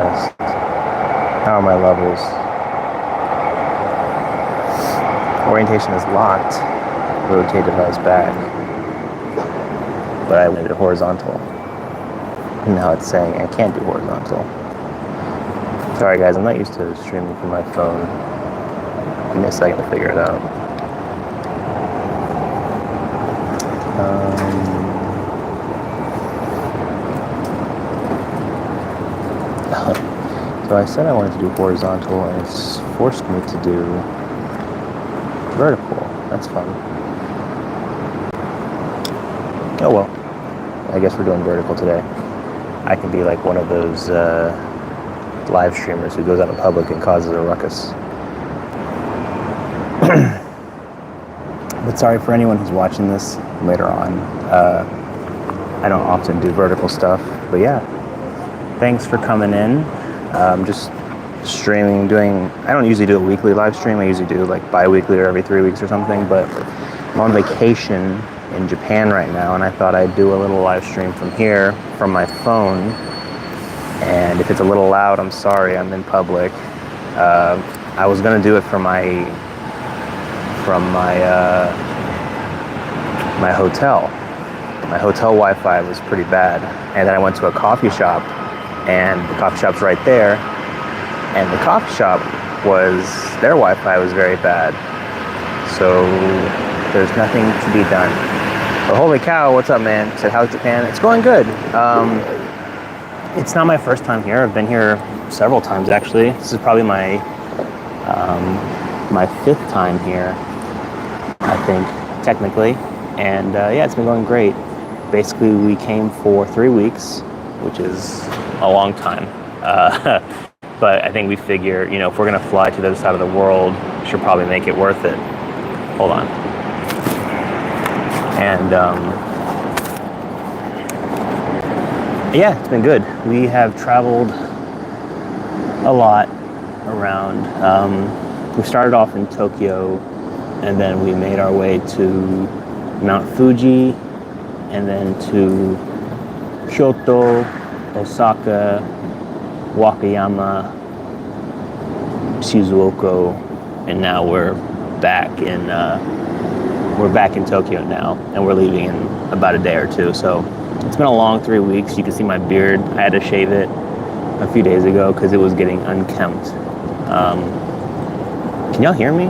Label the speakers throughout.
Speaker 1: How are my levels? Orientation is locked. Rotate device back. But I wanted it horizontal. And now it's saying I can't do horizontal. Sorry guys, I'm not used to streaming from my phone. Give me a second to figure it out. So I said I wanted to do horizontal, and it's forced me to do vertical. That's fun. Oh well. I guess we're doing vertical today. I can be like one of those live streamers who goes out in public and causes a ruckus. But sorry for anyone who's watching this later on. I don't often do vertical stuff, but yeah. Thanks for coming in. Just streaming, I don't usually do a weekly live stream. I usually do like bi-weekly or every 3 weeks or something, but I'm on vacation in Japan right now, and I thought I'd do a little live stream from here, from my phone. And if it's a little loud, I'm sorry, I'm in public. I was gonna do it from my hotel. My hotel Wi-Fi was pretty bad, and then I went to a coffee shop, and the coffee shop's right there, and the coffee shop their Wi-Fi was very bad, so there's nothing to be done. But holy cow, what's up, man? I said, how's Japan? It's going good. It's not my first time here. I've been here several times, actually. This is probably my fifth time here, I think, technically. And yeah, it's been going great. Basically, we came for 3 weeks, which is a long time. But I think we figure, if we're gonna fly to the other side of the world, we should probably make it worth it. Hold on. And yeah, it's been good. We have traveled a lot around. We started off in Tokyo, and then we made our way to Mount Fuji, and then to Kyoto, Osaka, Wakayama, Shizuoka, and now we're back in Tokyo now, and we're leaving in about a day or two. So it's been a long 3 weeks. You can see my beard. I had to shave it a few days ago because it was getting unkempt. Can y'all hear me?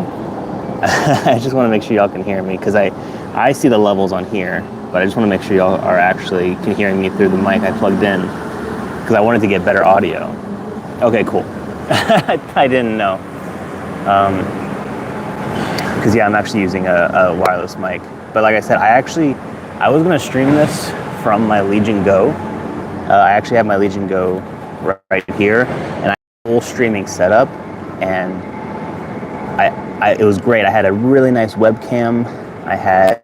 Speaker 1: I just want to make sure y'all can hear me, because I see the levels on here, but I just want to make sure y'all are actually can hear me through the mic I plugged in, because I wanted to get better audio. Okay, cool. I didn't know. Because yeah, I'm actually using a wireless mic. But like I said, I was gonna stream this from my Legion Go. I actually have my Legion Go right here, and I have a full streaming setup, and it was great. I had a really nice webcam. I had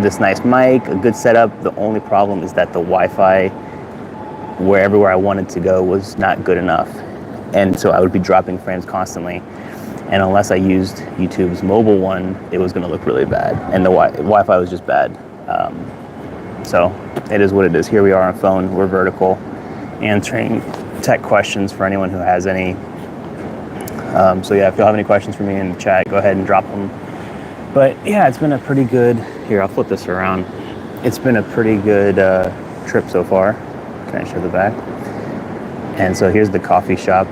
Speaker 1: this nice mic, a good setup. The only problem is that the Wi-Fi everywhere I wanted to go was not good enough, and so I would be dropping frames constantly. And unless I used YouTube's mobile one, it was going to look really bad, and the Wi-Fi was just bad. So it is what it is. Here we are on phone. We're vertical, answering tech questions for anyone who has any. So yeah, if you'll have any questions for me in the chat, go ahead and drop them. But yeah, it's been a pretty good. Here, I'll flip this around. It's been a pretty good trip so far. Can I show the back? And so here's the coffee shop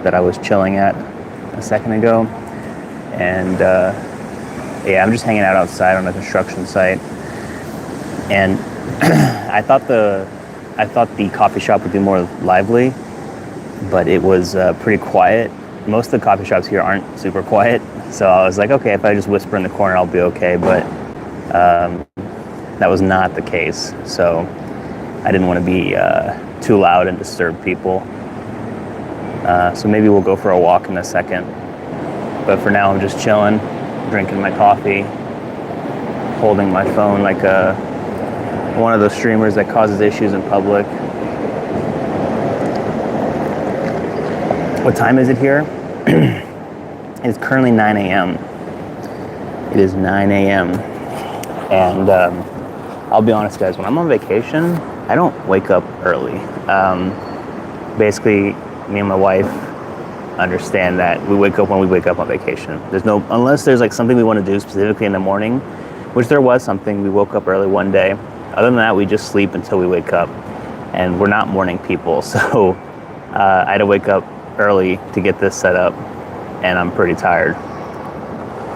Speaker 1: that I was chilling at a second ago, and yeah, I'm just hanging out outside on a construction site, and I thought the coffee shop would be more lively, but it was pretty quiet. Most of the coffee shops here aren't super quiet, so I was like, okay, if I just whisper in the corner, I'll be okay. But that was not the case, so I didn't want to be too loud and disturb people. So maybe we'll go for a walk in a second. But for now, I'm just chilling, drinking my coffee, holding my phone like one of those streamers that causes issues in public. What time is it here? It's currently 9 a.m. It is 9 a.m. And I'll be honest, guys, when I'm on vacation, I don't wake up early. basically, me and my wife understand that we wake up when we wake up on vacation. There's no, unless there's like something we want to do specifically in the morning, which there was something. We woke up early one day. Other than that, we just sleep until we wake up, and we're not morning people. So I had to wake up early to get this set up, and I'm pretty tired.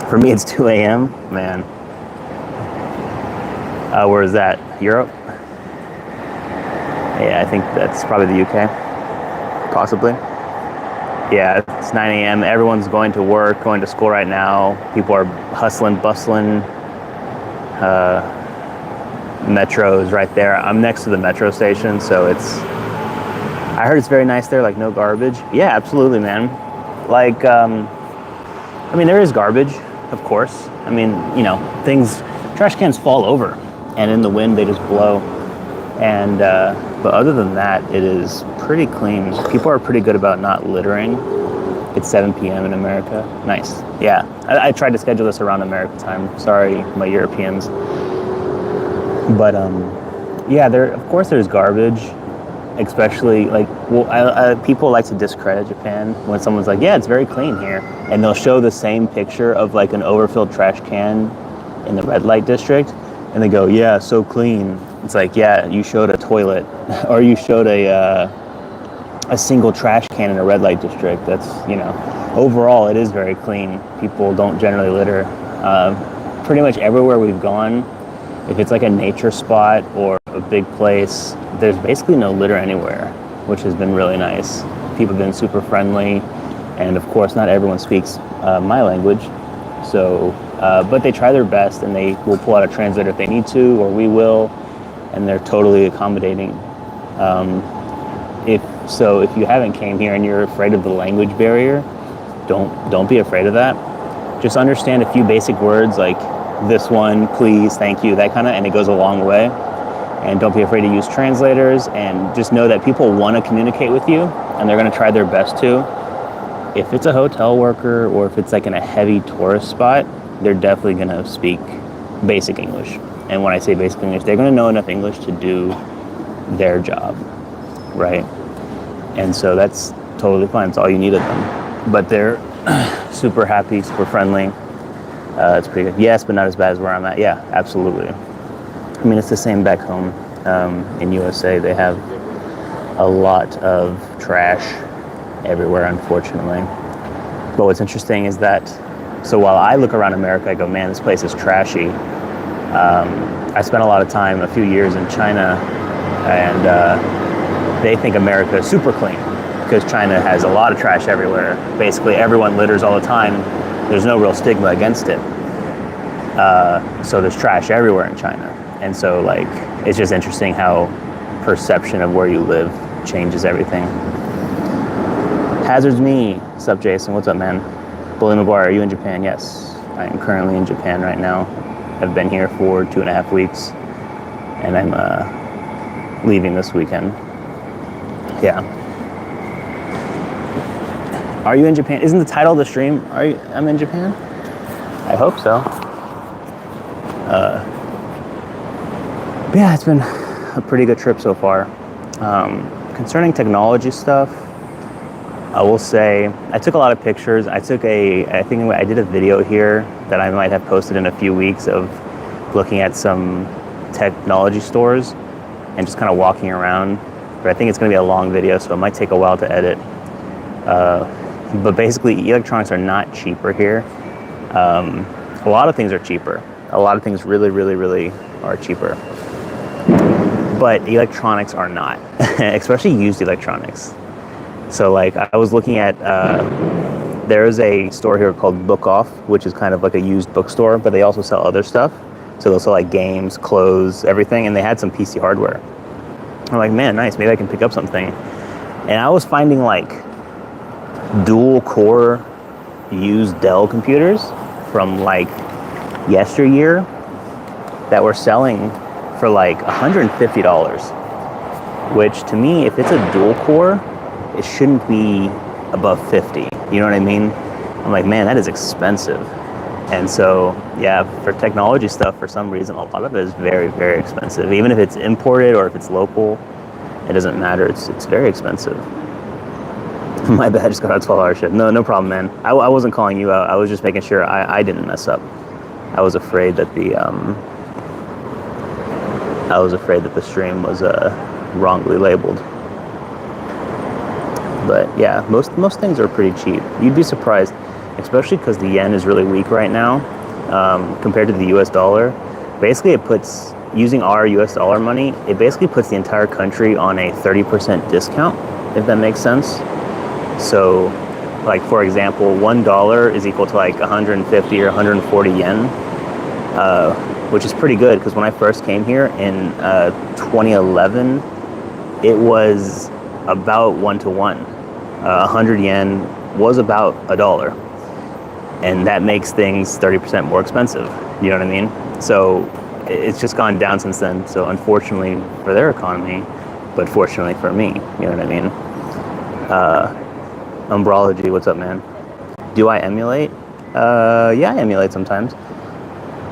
Speaker 1: For me, it's 2 a.m. Man. Where is that? Europe? Yeah, I think that's probably the UK, possibly. Yeah, it's 9 a.m. Everyone's going to work, going to school right now. People are hustling, bustling. Metro is right there. I'm next to the metro station, so I heard it's very nice there, like no garbage. Yeah, absolutely, man. Like, I mean, there is garbage, of course. I mean, you know, trash cans fall over, and in the wind they just blow. And but other than that, it is pretty clean. People are pretty good about not littering. It's 7 p.m. in America. Nice. Yeah, I tried to schedule this around American time. Sorry, my Europeans. But yeah, of course there's garbage, especially like, well, people like to discredit Japan when someone's like, yeah, it's very clean here, and they'll show the same picture of like an overfilled trash can in the red light district, and they go, yeah, so clean. It's like, yeah, you showed a toilet, or you showed a single trash can in a red light district. That's, you know, overall it is very clean. People don't generally litter. Pretty much everywhere we've gone, if it's like a nature spot or a big place, there's basically no litter anywhere, which has been really nice. People have been super friendly, and of course not everyone speaks my language, so but they try their best, and they will pull out a translator if they need to, or we will, and they're totally accommodating. If you haven't came here and you're afraid of the language barrier, don't be afraid of that. Just understand a few basic words like this one, please, thank you, that kind of, and it goes a long way. And don't be afraid to use translators, and just know that people want to communicate with you, and they're going to try their best to. If it's a hotel worker, or if it's like in a heavy tourist spot, they're definitely going to speak basic English. And when I say basic English, they're going to know enough English to do their job, right? And so that's totally fine. It's all you need of them. But they're super happy, super friendly. It's pretty good. Yes, but not as bad as where I'm at. Yeah, absolutely. I mean, it's the same back home in USA. They have a lot of trash everywhere, unfortunately. But what's interesting is that, so while I look around America, I go, man, this place is trashy. I spent a lot of time, a few years in China, and they think America is super clean because China has a lot of trash everywhere. Basically, everyone litters all the time. There's no real stigma against it. So there's trash everywhere in China. And so, like, it's just interesting how perception of where you live changes everything. Hazards me. What's up, Jason? What's up, man? Bully McGuire, are you in Japan? Yes, I am currently in Japan right now. I've been here for 2.5 weeks, and I'm leaving this weekend. Yeah. Are you in Japan? Isn't the title of the stream, I'm in Japan? I hope so. But yeah, it's been a pretty good trip so far. Concerning technology stuff, I will say I took a lot of pictures. I think I did a video here that I might have posted in a few weeks of looking at some technology stores and just kind of walking around. But I think it's going to be a long video, so it might take a while to edit. But basically, electronics are not cheaper here. A lot of things are cheaper. A lot of things really, really, really are cheaper. But electronics are not, especially used electronics. So like I was looking at, there is a store here called Book Off, which is kind of like a used bookstore, but they also sell other stuff. So they'll sell like games, clothes, everything, and they had some PC hardware. I'm like, man, nice, maybe I can pick up something. And I was finding like dual core used Dell computers from like yesteryear that were selling for like $150, which to me, if it's a dual core, it shouldn't be above 50. You know what I mean? I'm like, man, that is expensive. And so, yeah, for technology stuff, for some reason, a lot of it is very, very expensive. Even if it's imported or if it's local, it doesn't matter. It's very expensive. My bad, just got out a 12-hour shift. No problem, man. I wasn't calling you out. I was just making sure I didn't mess up. I was afraid that the stream was wrongly labeled. But yeah, most things are pretty cheap. You'd be surprised, especially because the yen is really weak right now compared to the US dollar. Basically, it puts, using our US dollar money, it basically puts the entire country on a 30% discount, if that makes sense. So, like for example, $1 is equal to like 150 or 140 yen, which is pretty good because when I first came here in 2011, it was about 1-to-1. 100 yen was about $1, and that makes things 30% more expensive. You know what I mean? So it's just gone down since then. So unfortunately for their economy, but fortunately for me, you know what I mean? Umbrology, what's up, man? Do I emulate? Yeah, I emulate sometimes.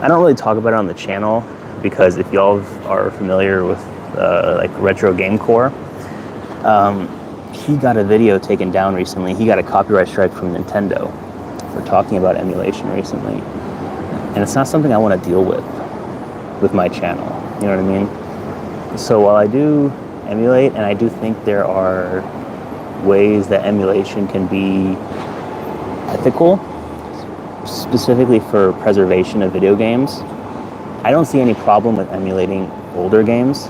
Speaker 1: I don't really talk about it on the channel because if y'all are familiar with like Retro Game Core, he got a video taken down recently. He got a copyright strike from Nintendo for talking about emulation recently. And it's not something I want to deal with my channel. You know what I mean? So while I do emulate, and I do think there are ways that emulation can be ethical, specifically for preservation of video games, I don't see any problem with emulating older games.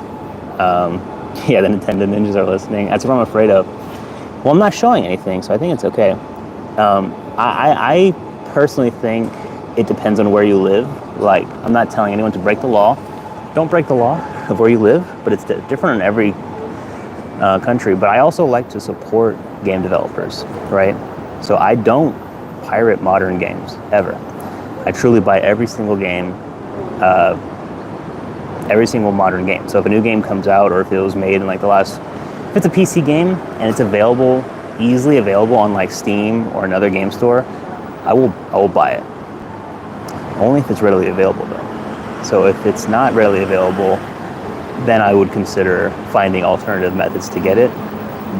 Speaker 1: Yeah, the Nintendo ninjas are listening. That's what I'm afraid of. Well, I'm not showing anything, so I think it's okay. I personally think it depends on where you live. Like, I'm not telling anyone to break the law. Don't break the law of where you live, but it's different in every country. But I also like to support game developers, right? So I don't pirate modern games, ever. I truly buy every single game, every single modern game. So if a new game comes out, or if it was made in like if it's a PC game and it's easily available on like Steam or another game store, I will buy it. Only if it's readily available though. So if it's not readily available, then I would consider finding alternative methods to get it.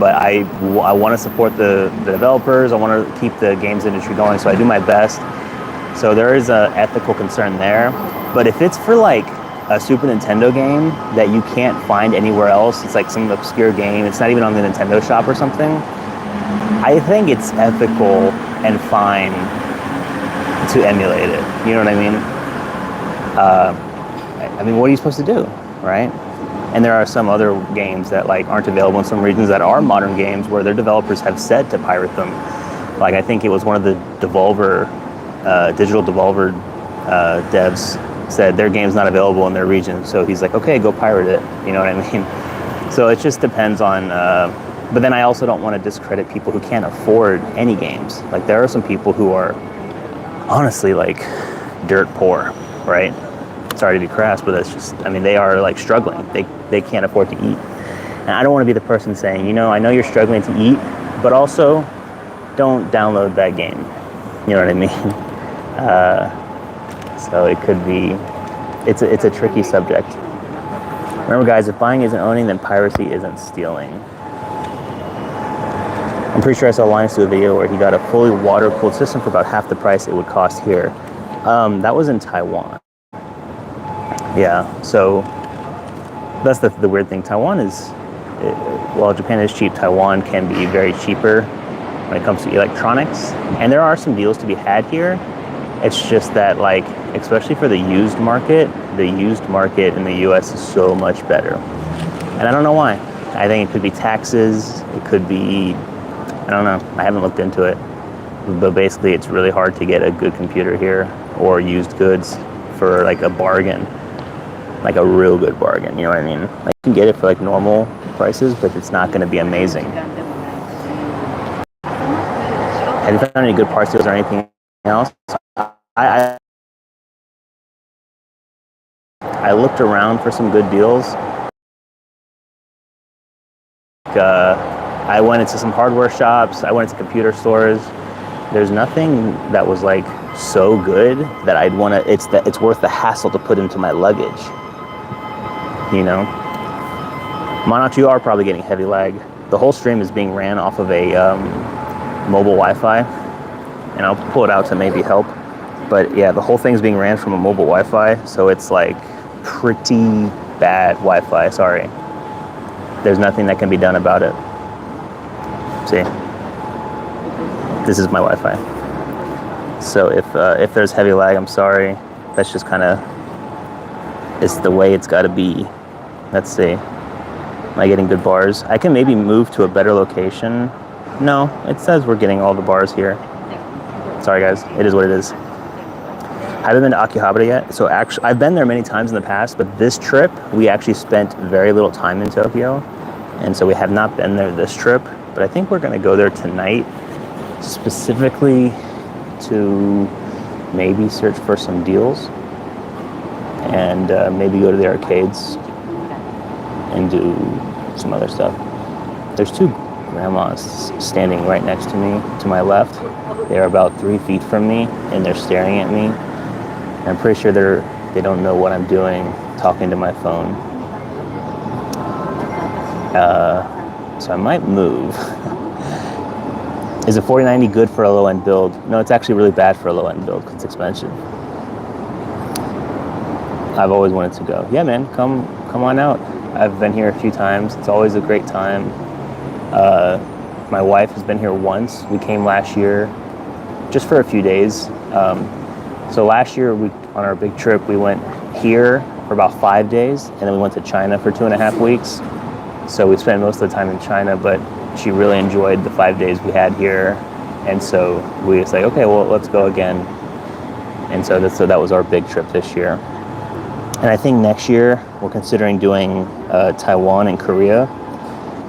Speaker 1: But I want to support the developers. I want to keep the games industry going, so I do my best. So there is an ethical concern there. But if it's for like a Super Nintendo game that you can't find anywhere else, it's like some obscure game, it's not even on the Nintendo shop or something, I think it's ethical and fine to emulate it. You know what I mean? I mean, what are you supposed to do, right? And there are some other games that like aren't available in some regions that are modern games where their developers have said to pirate them. Like I think it was one of the Devolver, digital Devolver devs said their game's not available in their region. So he's like, okay, go pirate it. You know what I mean? So it just depends on, but then I also don't want to discredit people who can't afford any games. Like there are some people who are honestly like dirt poor, right? Sorry to be crass, but that's just, I mean, they are like struggling. They can't afford to eat. And I don't want to be the person saying, you know, I know you're struggling to eat, but also don't download that game. You know what I mean? So it could be, it's a tricky subject. Remember guys, if buying isn't owning, then piracy isn't stealing. I'm pretty sure I saw Linus do a video where he got a fully water-cooled system for about half the price it would cost here. That was in Taiwan. Yeah, so that's the weird thing. Taiwan is, while Japan is cheap, Taiwan can be very cheaper when it comes to electronics. And there are some deals to be had here. It's just that, like, especially for the used market in the US is so much better. And I don't know why. I think it could be taxes, it could be, I don't know, I haven't looked into it. But basically it's really hard to get a good computer here or used goods for like a bargain. Like a real good bargain, you know what I mean? Like you can get it for like normal prices, but it's not gonna be amazing. Have you found any good parts deals or anything else? I looked around for some good deals. I went into some hardware shops, I went into computer stores. There's nothing that was like so good that I'd wanna, it's worth the hassle to put into my luggage. You know? Monarch, you are probably getting heavy lag. The whole stream is being ran off of a mobile Wi-Fi, and I'll pull it out to maybe help. But yeah, the whole thing's being ran from a mobile Wi-Fi, so it's like pretty bad Wi-Fi. Sorry, there's nothing that can be done about it. See, this is my Wi-Fi. So if there's heavy lag, I'm sorry. That's just kind of, it's the way it's got to be. Let's see. Am I getting good bars? I can maybe move to a better location. No, it says we're getting all the bars here. Sorry guys, it is what it is. I haven't been to Akihabara yet, so actually I've been there many times in the past, but this trip we actually spent very little time in Tokyo, and so we have not been there this trip. But I think we're going to go there tonight, specifically to maybe search for some deals and maybe go to the arcades and do some other stuff. There's two grandmas standing right next to me, to my left. They're about 3 feet from me, and they're staring at me. And I'm pretty sure they don't know what I'm doing, talking to my phone. So I might move. Is a 4090 good for a low-end build? No, it's actually really bad for a low-end build because it's expensive. I've always wanted to go. Yeah, man, come on out. I've been here a few times. It's always a great time. My wife has been here once. We came last year just for a few days. So last year on our big trip, we went here for about 5 days, and then we went to China for 2.5 weeks. So we spent most of the time in China, but she really enjoyed the 5 days we had here. And so we was like, okay, well, let's go again. And so that was our big trip this year. And I think next year we're considering doing Taiwan and Korea,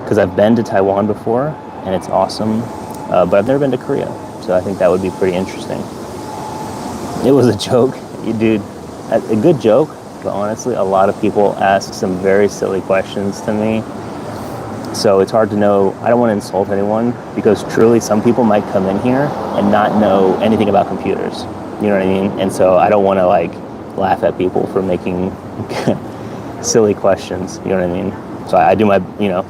Speaker 1: because I've been to Taiwan before and it's awesome, but I've never been to Korea. So I think that would be pretty interesting. It was a joke, dude, a good joke, but honestly, a lot of people ask some very silly questions to me. So it's hard to know. I don't want to insult anyone, because truly some people might come in here and not know anything about computers. You know what I mean? And so I don't want to like laugh at people for making silly questions. You know what I mean? So I do my,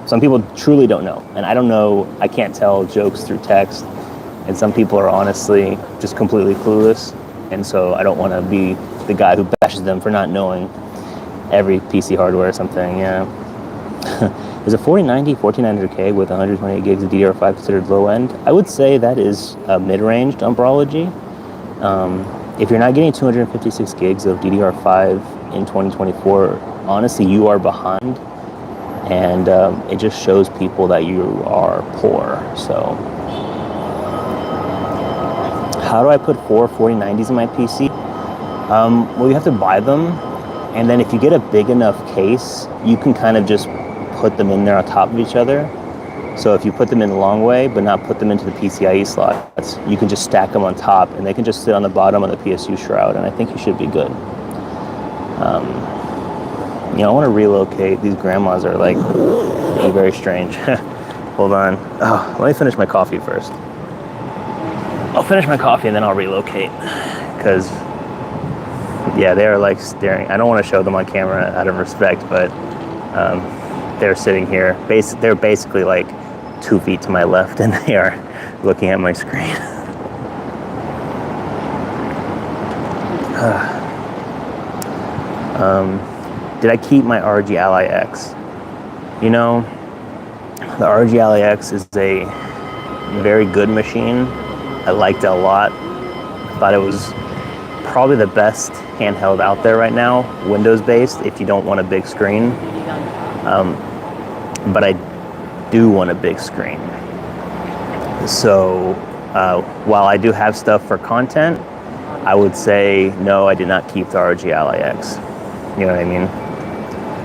Speaker 1: some people truly don't know. And I don't know, I can't tell jokes through text. And some people are honestly just completely clueless. And so I don't want to be the guy who bashes them for not knowing every PC hardware or something. Yeah. Is a 4090 1400K with 128 gigs of DDR5 considered low end? I would say that is mid-range Umbrology. If you're not getting 256 gigs of DDR5 in 2024, honestly, you are behind. And it just shows people that you are poor. So how do I put 4 4090s in my PC? Well, you have to buy them. And then if you get a big enough case, you can kind of just put them in there on top of each other. So if you put them in the long way, but not put them into the PCIe slots, you can just stack them on top, and they can just sit on the bottom of the PSU shroud, and I think you should be good. I want to relocate. These grandmas are like being very strange. Hold on. Oh, let me finish my coffee first. I'll finish my coffee and then I'll relocate, because yeah, they're like staring. I don't want to show them on camera out of respect, but they're sitting here. They're basically like 2 feet to my left, and they are looking at my screen. Did I keep my ROG Ally X? The ROG Ally X is a very good machine. I liked it a lot. I thought it was probably the best handheld out there right now, Windows-based, if you don't want a big screen. But I do want a big screen. So while I do have stuff for content, I would say no, I did not keep the ROG Ally X. You know what I mean?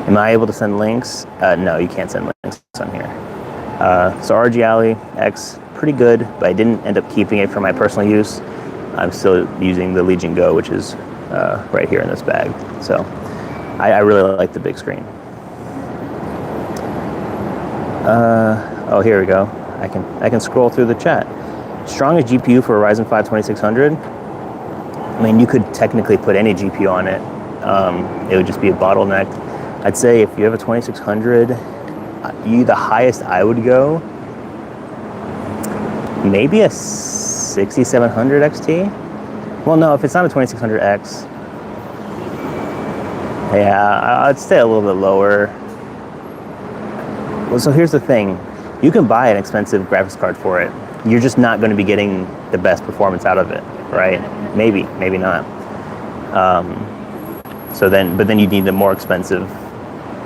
Speaker 1: Am I able to send links? No, you can't send links on here. So ROG Ally X, pretty good, but I didn't end up keeping it for my personal use. I'm still using the Legion Go, which is right here in this bag. So I really like the big screen. Oh, here we go. I can scroll through the chat. Strongest GPU for a Ryzen 5 2600. I mean, you could technically put any GPU on it. It would just be a bottleneck. I'd say if you have a 2600, the highest I would go Maybe a 6700 XT. Well, no, if it's not a 2600X, yeah, I'd stay a little bit lower. Well, so here's the thing. You can buy an expensive graphics card for it. You're just not going to be getting the best performance out of it, right? Maybe not. But then you need a more expensive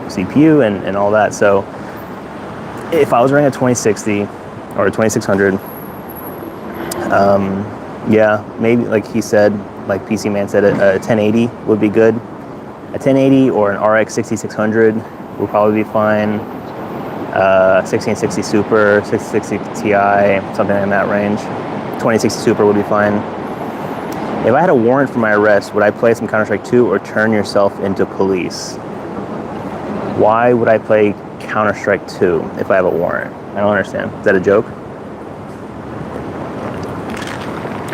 Speaker 1: CPU and all that. So if I was running a 2060 or a 2600, yeah, maybe like he said, like PC Man said, a 1080 would be good. A 1080 or an RX 6600 would probably be fine. 1660 Super, 660 Ti, something in that range. 2060 Super would be fine. If I had a warrant for my arrest, would I play some Counter-Strike 2 or turn yourself into police? Why would I play Counter-Strike 2 if I have a warrant? I don't understand. Is that a joke?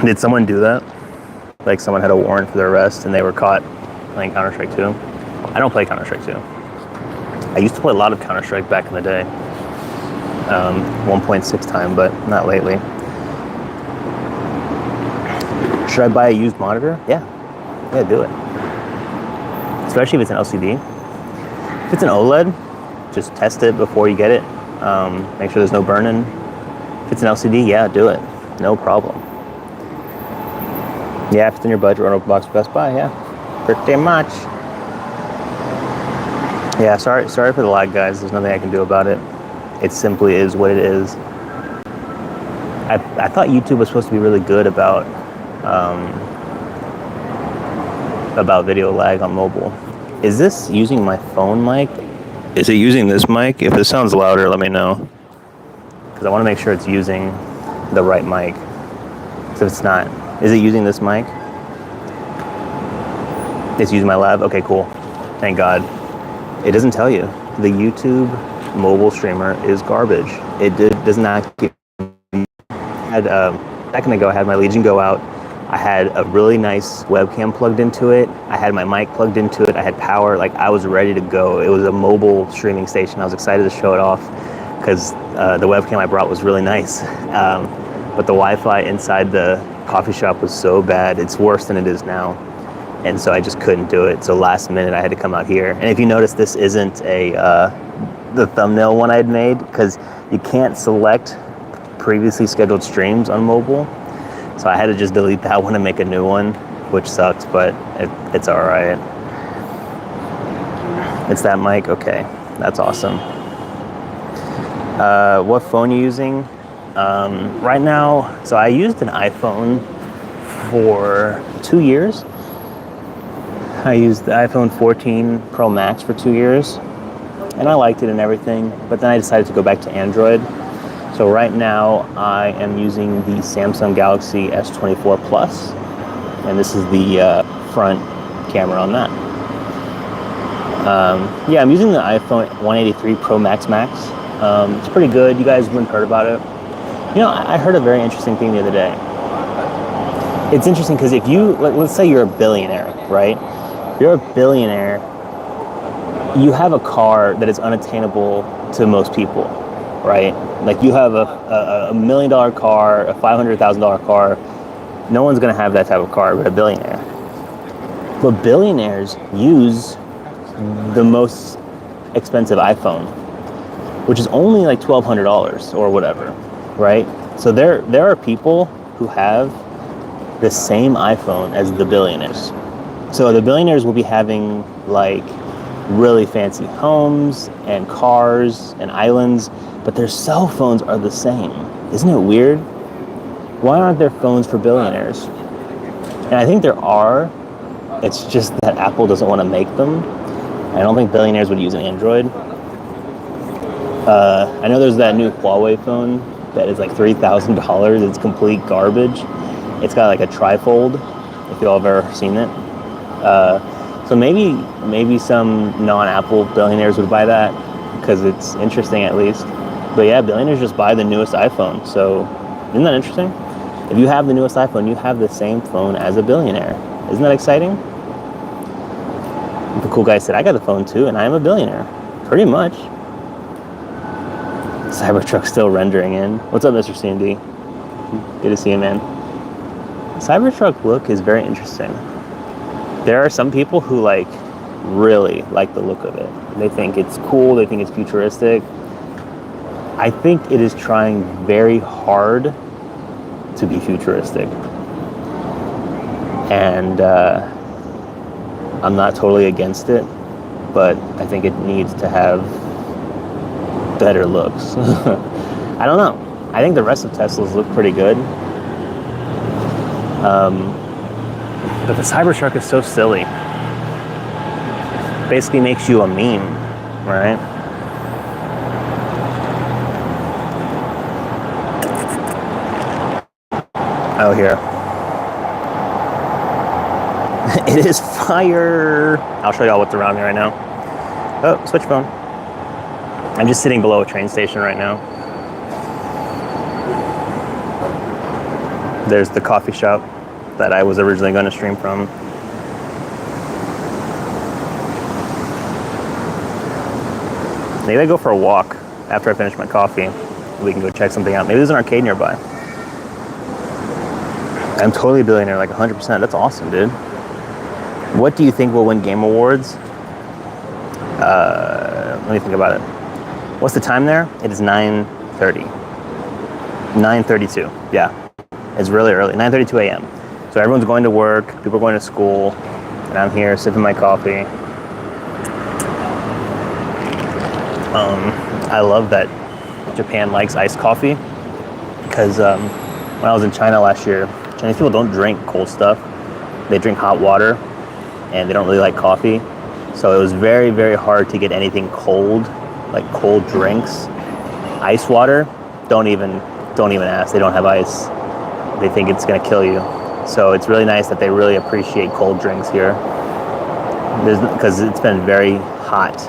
Speaker 1: Did someone do that? Like someone had a warrant for their arrest and they were caught playing Counter-Strike 2? I don't play Counter-Strike 2. I used to play a lot of Counter-Strike back in the day. 1.6 time, but not lately. Should I buy a used monitor? Yeah, do it. Especially if it's an LCD. If it's an OLED, just test it before you get it. Make sure there's no burn-in. If it's an LCD, yeah, do it. No problem. Yeah, if it's in your budget, run open box for Best Buy, yeah. Pretty much. Yeah, sorry for the lag, guys. There's nothing I can do about it. It simply is what it is. I thought YouTube was supposed to be really good about video lag on mobile. Is this using my phone mic? Is it using this mic? If this sounds louder, let me know. Because I want to make sure it's using the right mic. So if it's not, is it using this mic? It's using my lav? Okay, cool. Thank God. It doesn't tell you. The YouTube mobile streamer is garbage. Does not give. A second ago, I had my Legion Go out. I had a really nice webcam plugged into it. I had my mic plugged into it. I had power. Like, I was ready to go. It was a mobile streaming station. I was excited to show it off because the webcam I brought was really nice. But the Wi-Fi inside the coffee shop was so bad. It's worse than it is now. And so I just couldn't do it. So last minute, I had to come out here. And if you notice, this isn't the thumbnail one I'd made, because you can't select previously scheduled streams on mobile. So I had to just delete that one and make a new one, which sucks, but it's all right. It's that mic? Okay, that's awesome. What phone are you using? Right now, so I used an iPhone for 2 years. I used the iPhone 14 Pro Max for 2 years, and I liked it and everything, but then I decided to go back to Android. So right now I am using the Samsung Galaxy S24 Plus, and this is the front camera on that. Yeah, I'm using the iPhone 183 Pro Max. It's pretty good. You guys wouldn't heard about it. You know, I heard a very interesting thing the other day. It's interesting because if you, let's say you're a billionaire, right? You're a billionaire, you have a car that is unattainable to most people, right? Like, you have a $1 million car, a $500,000 car. No one's gonna have that type of car, but a billionaire. But billionaires use the most expensive iPhone, which is only like $1,200 or whatever, right? So there are people who have the same iPhone as the billionaires. So the billionaires will be having like really fancy homes and cars and islands, but their cell phones are the same. Isn't it weird? Why aren't there phones for billionaires? And I think there are. It's just that Apple doesn't want to make them. I don't think billionaires would use an Android. I know there's that new Huawei phone that is like $3,000. It's complete garbage. It's got like a trifold, if y'all have ever seen it. So maybe some non-Apple billionaires would buy that because it's interesting at least. But yeah, billionaires just buy the newest iPhone. So isn't that interesting? If you have the newest iPhone, you have the same phone as a billionaire. Isn't that exciting? The cool guy said, I got a phone too, and I am a billionaire. Pretty much. Cybertruck's still rendering in. What's up, Mr. C&D? Good to see you, man. Cybertruck look is very interesting. There are some people who like really like the look of it. They think it's cool. They think it's futuristic. I think it is trying very hard to be futuristic. And I'm not totally against it, but I think it needs to have better looks. I don't know. I think the rest of Teslas look pretty good. But the Cybertruck is so silly. Basically makes you a meme, right? Oh, here. It is fire. I'll show y'all what's around me right now. Oh, switch phone. I'm just sitting below a train station right now. There's the coffee shop that I was originally going to stream from. Maybe I go for a walk after I finish my coffee. We can go check something out. Maybe there's an arcade nearby. I'm totally a billionaire, like 100%. That's awesome, dude. What do you think will win Game Awards? Let me think about it. What's the time there? It is 9:30. 9:32, yeah. It's really early, 9:32 a.m. So everyone's going to work, people are going to school, and I'm here sipping my coffee. I love that Japan likes iced coffee because when I was in China last year, Chinese people don't drink cold stuff. They drink hot water and they don't really like coffee. So it was very, very hard to get anything cold, like cold drinks. Ice water, don't even ask. They don't have ice. They think it's gonna kill you. So it's really nice that they really appreciate cold drinks here. Because it's been very hot.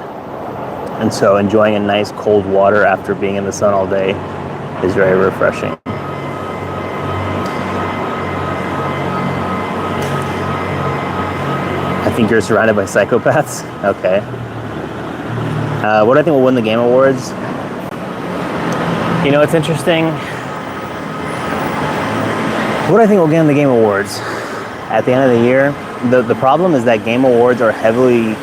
Speaker 1: And so enjoying a nice cold water after being in the sun all day is very refreshing. I think you're surrounded by psychopaths? Okay. What do I think will win the Game Awards? You know, it's interesting. What do I think will win the Game Awards? At the end of the year, the problem is that Game Awards are heavily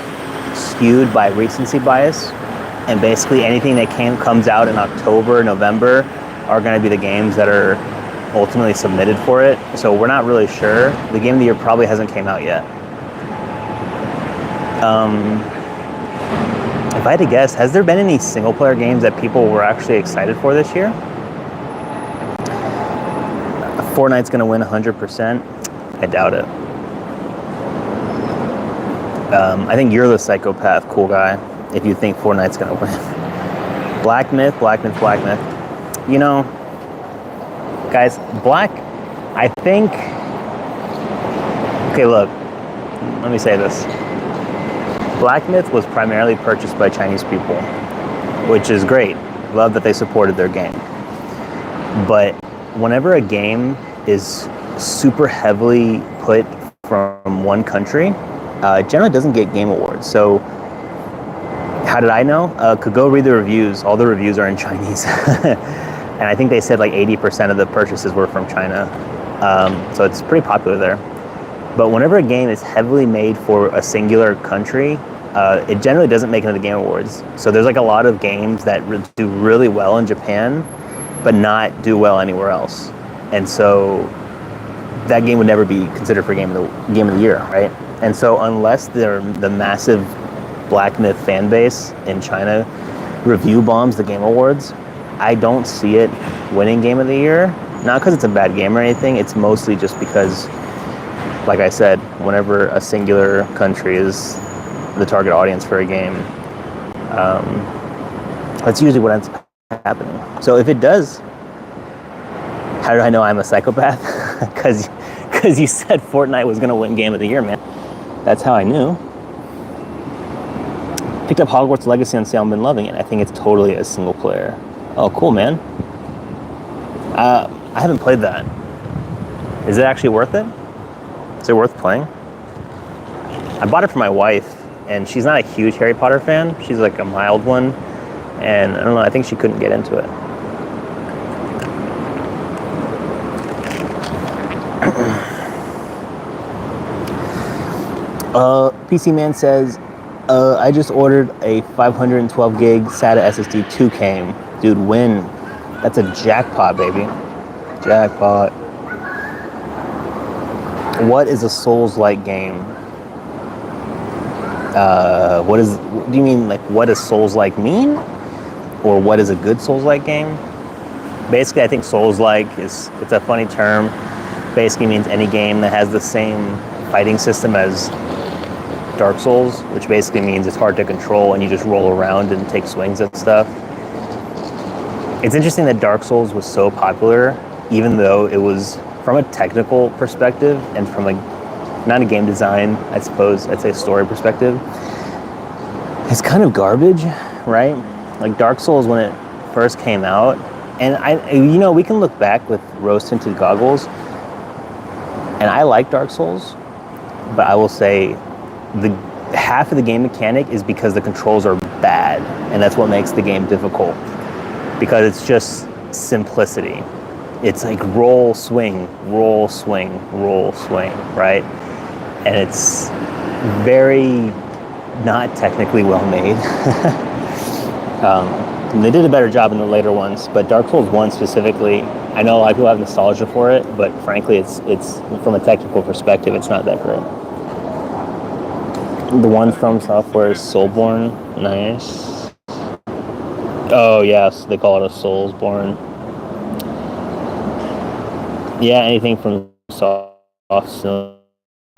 Speaker 1: skewed by recency bias. And basically anything that comes out in October, November are going to be the games that are ultimately submitted for it. So we're not really sure. The Game of the Year probably hasn't came out yet. If I had to guess, has there been any single player games that people were actually excited for this year? Fortnite's going to win 100%. I doubt it. I think you're the psychopath, cool guy, if you think Fortnite's going to win. Black Myth. You know, guys, I think... Okay, look. Let me say this. Black Myth was primarily purchased by Chinese people, which is great. Love that they supported their game. But whenever a game is super heavily put from one country, it generally doesn't get Game Awards. So how did I know? Could go read the reviews. All the reviews are in Chinese. And I think they said like 80% of the purchases were from China. So it's pretty popular there. But whenever a game is heavily made for a singular country, it generally doesn't make it into the Game Awards. So there's like a lot of games that do really well in Japan, but not do well anywhere else. And so that game would never be considered for game of the year, right? And so unless the massive Black Myth fan base in China review bombs the Game Awards, I don't see it winning Game of the Year. Not because it's a bad game or anything. It's mostly just because, like I said, whenever a singular country is the target audience for a game, that's usually what ends up happening. So if it does, how do I know I'm a psychopath? Because you said Fortnite was going to win Game of the Year, man. That's how I knew. Picked up Hogwarts Legacy on sale and been loving it. I think it's totally a single player. Oh, cool, man. I haven't played that. Is it actually worth it? Is it worth playing? I bought it for my wife, and she's not a huge Harry Potter fan. She's like a mild one, and I don't know, I think she couldn't get into it. PC Man says, I just ordered a 512 gig SATA SSD 2 came. Dude, win. That's a jackpot, baby. Jackpot. What is a Souls-like game? Do you mean like what does Souls-like mean? Or what is a good Souls-like game? Basically, I think Souls-like it's a funny term. Basically means any game that has the same fighting system as Dark Souls, which basically means it's hard to control and you just roll around and take swings at stuff. It's interesting that Dark Souls was so popular, even though it was from a technical perspective and from not a game design, I suppose, I'd say story perspective. It's kind of garbage, right? Like Dark Souls when it first came out, and we can look back with rose-tinted goggles, and I like Dark Souls, but I will say the half of the game mechanic is because the controls are bad, and that's what makes the game difficult, because it's just simplicity. It's like roll, swing, roll, swing, roll, swing, right? And it's very not technically well made. And they did a better job in the later ones, but Dark Souls 1 specifically, I know a lot of people have nostalgia for it, but frankly, it's from a technical perspective, it's not that great. The one from Software is Soulsborne. Nice. Oh, yes, they call it a Soulsborne. Yeah, anything from Soft or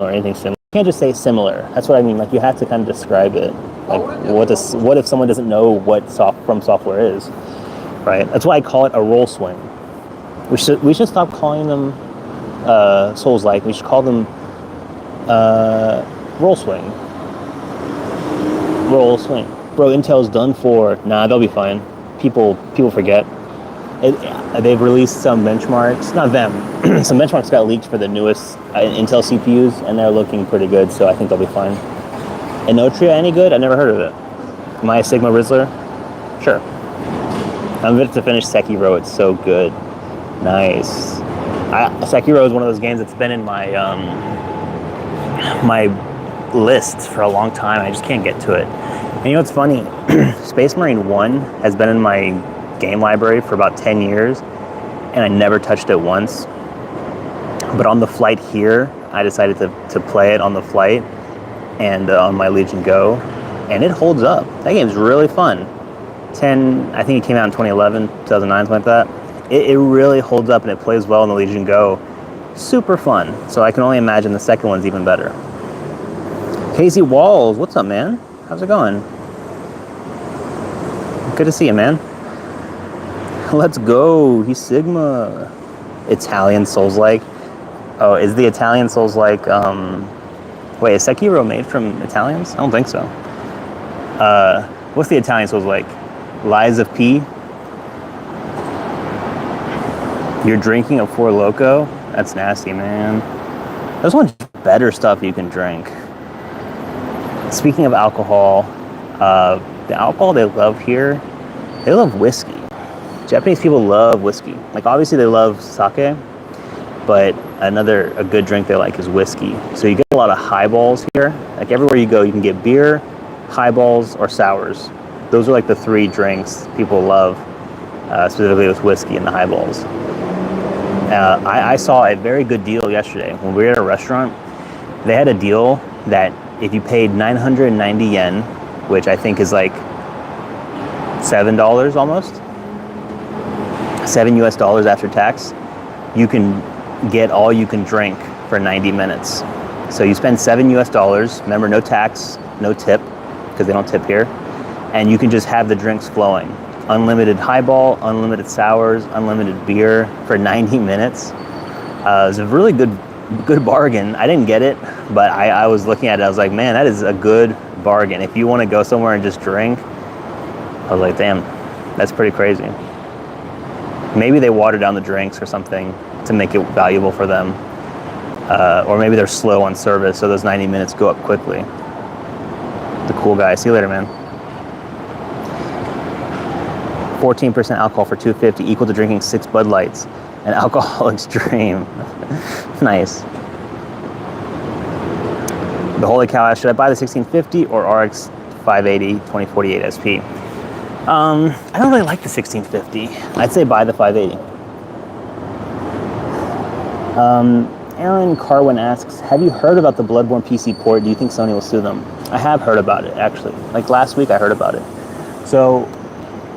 Speaker 1: anything similar. You can't just say similar. That's what I mean. Like, you have to kind of describe it. Like, what if someone doesn't know what From Software is, right? That's why I call it a roll swing. We should stop calling them Souls-like. We should call them roll swing. Roll swing. Bro, Intel's done for. Nah, they'll be fine. People forget. They've released some benchmarks. Not them. Some benchmarks got leaked for the newest Intel CPUs, and they're looking pretty good, so I think they'll be fine. Inotria, any good? I never heard of it. Maya Sigma Rizzler? Sure. I'm about to finish Sekiro. It's so good. Nice. Sekiro is one of those games that's been in my my list for a long time. I just can't get to it. And you know what's funny? Space Marine 1 has been in my game library for about 10 years, and I never touched it once. But on the flight here, I decided to play it on the flight and on my Legion Go, and it holds up. That game's really fun. I think it came out in 2011, 2009, something like that. It really holds up, and it plays well on the Legion Go. Super fun. So I can only imagine the second one's even better. Casey Walls, what's up, man? How's it going? Good to see you, man. Let's go. He's Sigma. Italian Souls-like. Oh, is the Italian Souls-like, wait, is Sekiro made from Italians? I don't think so. What's the Italian Souls-like? Lies of P? You're drinking a Four Loko? That's nasty, man. There's much better stuff you can drink. Speaking of alcohol, the alcohol they love here, they love whiskey. Japanese people love whiskey. Like, obviously they love sake, but a good drink they like is whiskey. So you get a lot of highballs here. Like, everywhere you go, you can get beer, highballs, or sours. Those are like the three drinks people love, specifically with whiskey and the highballs. I saw a very good deal yesterday. When we were at a restaurant, they had a deal that if you paid 990 yen, which I think is like $7 almost, $7 US after tax, you can get all you can drink for 90 minutes. So you spend $7 US, remember, no tax, no tip, because they don't tip here, and you can just have the drinks flowing. Unlimited highball, unlimited sours, unlimited beer for 90 minutes. It was a really good bargain. I didn't get it, but I was looking at it, I was like, man, that is a good bargain. If you want to go somewhere and just drink, I was like, damn, that's pretty crazy. Maybe they water down the drinks or something to make it valuable for them. Or maybe they're slow on service, so those 90 minutes go up quickly. The cool guy. See you later, man. 14% alcohol for $2.50, equal to drinking 6 Bud Lights. An alcoholic's dream. Nice. The holy cow, should I buy the 1650 or RX 580 2048 SP? I don't really like the 1650. I'd say buy the 580. Aaron Carwin asks, have you heard about the Bloodborne PC port? Do you think Sony will sue them? I have heard about it, actually. Like last week I heard about it. So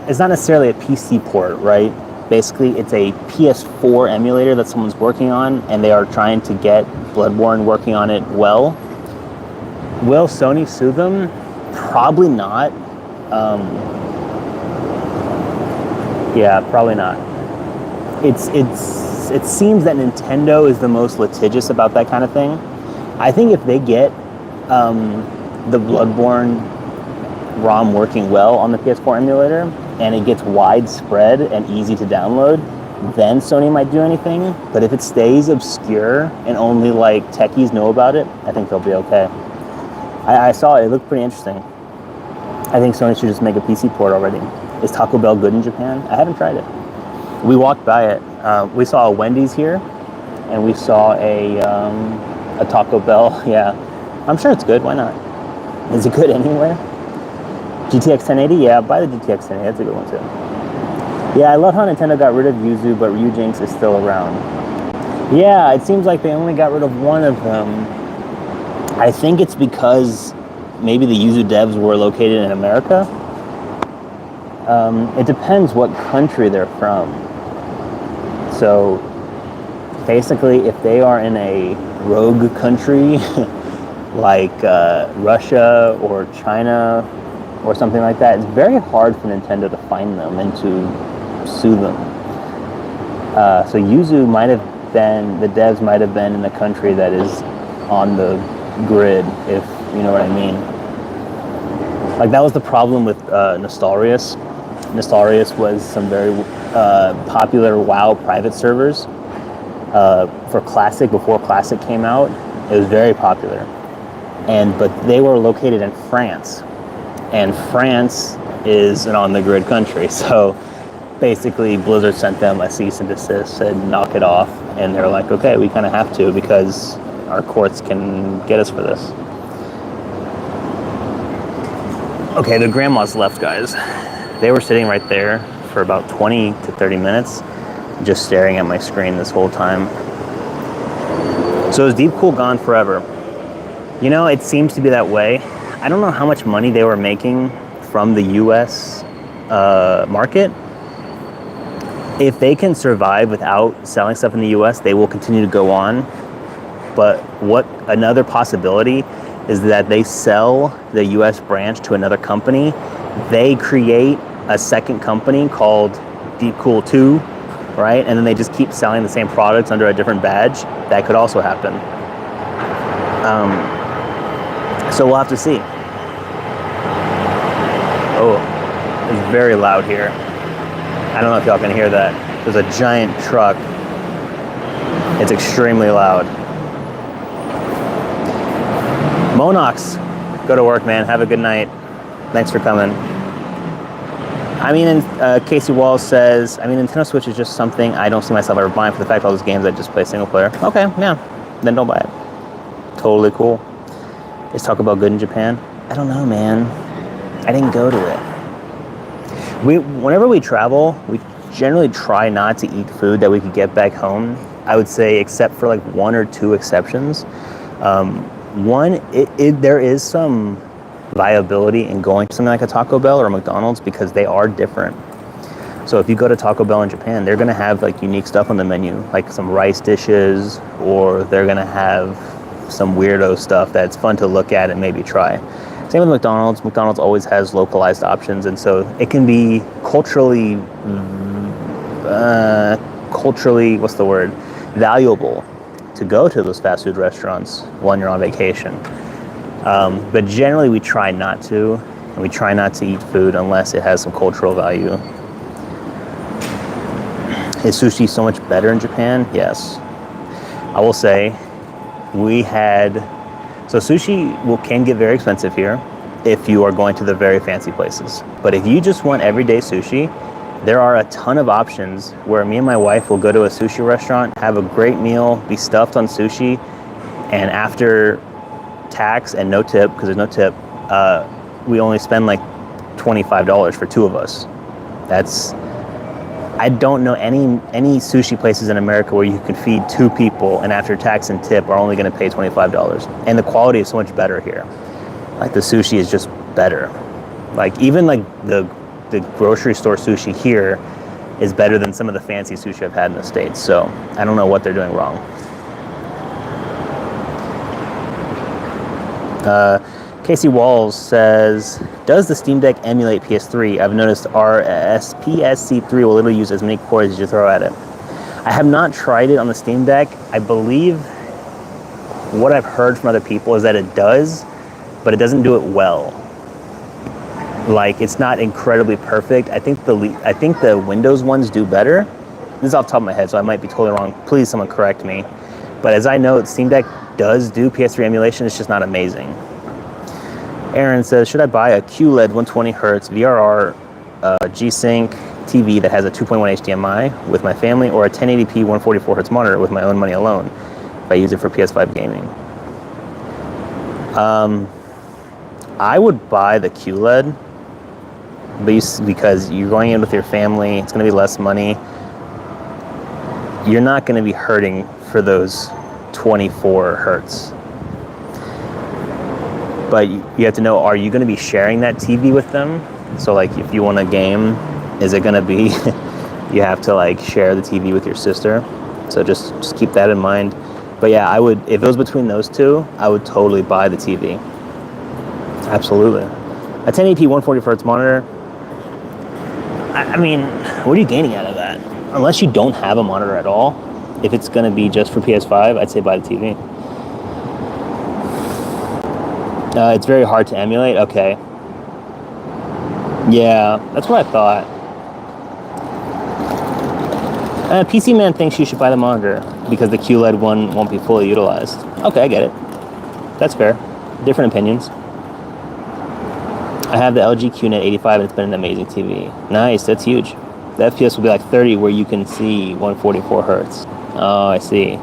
Speaker 1: it's not necessarily a PC port, right? Basically, it's a PS4 emulator that someone's working on, and they are trying to get Bloodborne working on it well. Will Sony sue them? Probably not. Yeah, probably not. It seems that Nintendo is the most litigious about that kind of thing. I think if they get the Bloodborne ROM working well on the PS4 emulator, and it gets widespread and easy to download, then Sony might do anything. But if it stays obscure and only like techies know about it, I think they'll be okay. I saw it looked pretty interesting. I think Sony should just make a PC port already. Is Taco Bell good in Japan? I haven't tried it. We walked by it. We saw a Wendy's here, and we saw a Taco Bell. Yeah, I'm sure it's good. Why not? Is it good anywhere? GTX 1080? Yeah, buy the GTX 1080. That's a good one too. Yeah, I love how Nintendo got rid of Yuzu, but Ryujinx is still around. Yeah, it seems like they only got rid of one of them. I think it's because maybe the Yuzu devs were located in America. It depends what country they're from. So basically, if they are in a rogue country like Russia or China or something like that, it's very hard for Nintendo to find them and to sue them. So Yuzu might have been, the devs might have been in a country that is on the grid, if you know what I mean. Like that was the problem with Nostalrius. Nostalrius was some very popular WoW private servers for Classic before Classic came out. It was very popular, but they were located in France, and France is an on-the-grid country. So basically, Blizzard sent them a cease and desist, said knock it off, and they're like, okay, we kind of have to because our courts can get us for this. Okay, the grandmas left, guys. They were sitting right there for about 20 to 30 minutes, just staring at my screen this whole time. So is Deep Cool gone forever? You know, it seems to be that way. I don't know how much money they were making from the US market. If they can survive without selling stuff in the US, they will continue to go on. But what another possibility is that they sell the US branch to another company. They create a second company called Deep Cool 2, right? And then they just keep selling the same products under a different badge. That could also happen. So we'll have to see. Oh, it's very loud here. I don't know if y'all can hear that. There's a giant truck. It's extremely loud. Monox, go to work, man. Have a good night. Thanks for coming. I mean, Casey Walls says, I mean, Nintendo Switch is just something I don't see myself ever buying for the fact all those games I just play single player. Okay, yeah, then don't buy it. Totally cool. Is Taco Bell good in Japan? I don't know, man. I didn't go to it. Whenever we travel, we generally try not to eat food that we could get back home. I would say, except for like one or two exceptions. There is some viability in going to something like a Taco Bell or a McDonald's because they are different. So if you go to Taco Bell in Japan, they're gonna have like unique stuff on the menu, like some rice dishes, or they're gonna have some weirdo stuff that's fun to look at and maybe try. Same with McDonald's. McDonald's always has localized options, and so it can be culturally, valuable to go to those fast food restaurants when you're on vacation. But generally we try not to, and we try not to eat food unless it has some cultural value. Is sushi so much better in Japan? Yes. I will say, so sushi can get very expensive here if you are going to the very fancy places. But if you just want everyday sushi, there are a ton of options where me and my wife will go to a sushi restaurant, have a great meal, be stuffed on sushi, and after tax and no tip, because there's no tip, we only spend like $25 for 2 of us. I don't know any sushi places in America where you can feed 2 people and after tax and tip are only going to pay $25. And the quality is so much better here. Like the sushi is just better. Like even like the grocery store sushi here is better than some of the fancy sushi I've had in the States. So I don't know what they're doing wrong. Casey Walls says, does the Steam Deck emulate PS3? I've noticed PSC3 will literally use as many cores as you throw at it. I have not tried it on the Steam Deck. I believe what I've heard from other people is that it does, but it doesn't do it well. Like, it's not incredibly perfect. I think the Windows ones do better. This is off the top of my head, so I might be totally wrong. Please, someone correct me. But as I know, Steam Deck does do PS3 emulation. It's just not amazing. Aaron says, should I buy a QLED 120 Hz VRR G-Sync TV that has a 2.1 HDMI with my family, or a 1080p 144 Hz monitor with my own money alone if I use it for PS5 gaming? I would buy the QLED because you're going in with your family. It's going to be less money. You're not going to be hurting for those 24 Hertz. But you have to know, are you going to be sharing that TV with them? So like if you want a game, is it going to be, you have to like share the TV with your sister? So just keep that in mind. But yeah, I would, if it was between those two, I would totally buy the TV. Absolutely. A 1080p 144 Hz monitor, I mean, what are you gaining out of that? Unless you don't have a monitor at all, if it's going to be just for PS5, I'd say buy the TV. It's very hard to emulate. Okay. Yeah, that's what I thought. PC Man thinks you should buy the monitor because the QLED one won't be fully utilized. Okay, I get it. That's fair. Different opinions. I have the LG QNET 85 and it's been an amazing TV. Nice, that's huge. The FPS will be like 30 where you can see 144 Hertz. Oh, I see.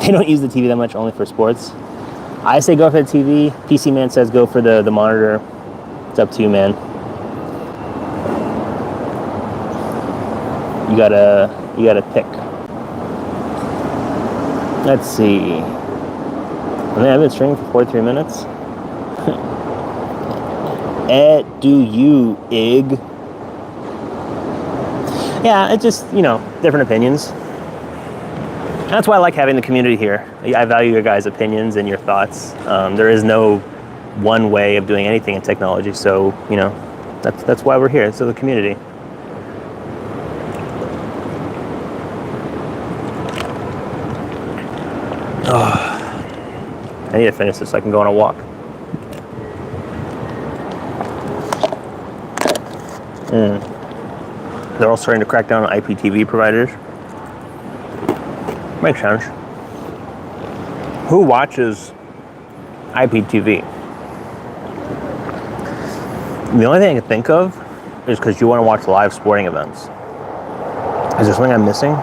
Speaker 1: They don't use the TV that much, only for sports. I say go for the TV. PC Man says go for the monitor. It's up to you, man. You gotta pick. Let's see. I mean, I've been streaming for 43 minutes. Do you, Ig? Yeah, it just, different opinions. That's why I like having the community here. I value your guys' opinions and your thoughts. There is no one way of doing anything in technology, so, that's why we're here. So the community. Oh, I need to finish this so I can go on a walk. They're all starting to crack down on IPTV providers. Makes sense. Who watches IPTV? The only thing I can think of is because you want to watch live sporting events. Is there something I'm missing?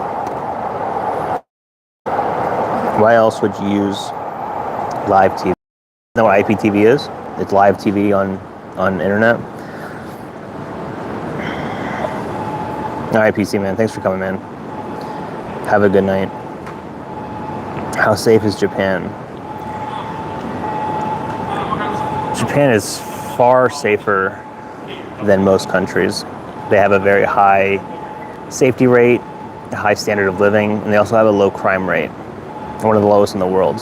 Speaker 1: Why else would you use live TV? You know what IPTV is? It's live TV on internet. All right, PC Man, thanks for coming, man. Have a good night. How safe is Japan? Japan is far safer than most countries. They have a very high safety rate, a high standard of living, and they also have a low crime rate, one of the lowest in the world.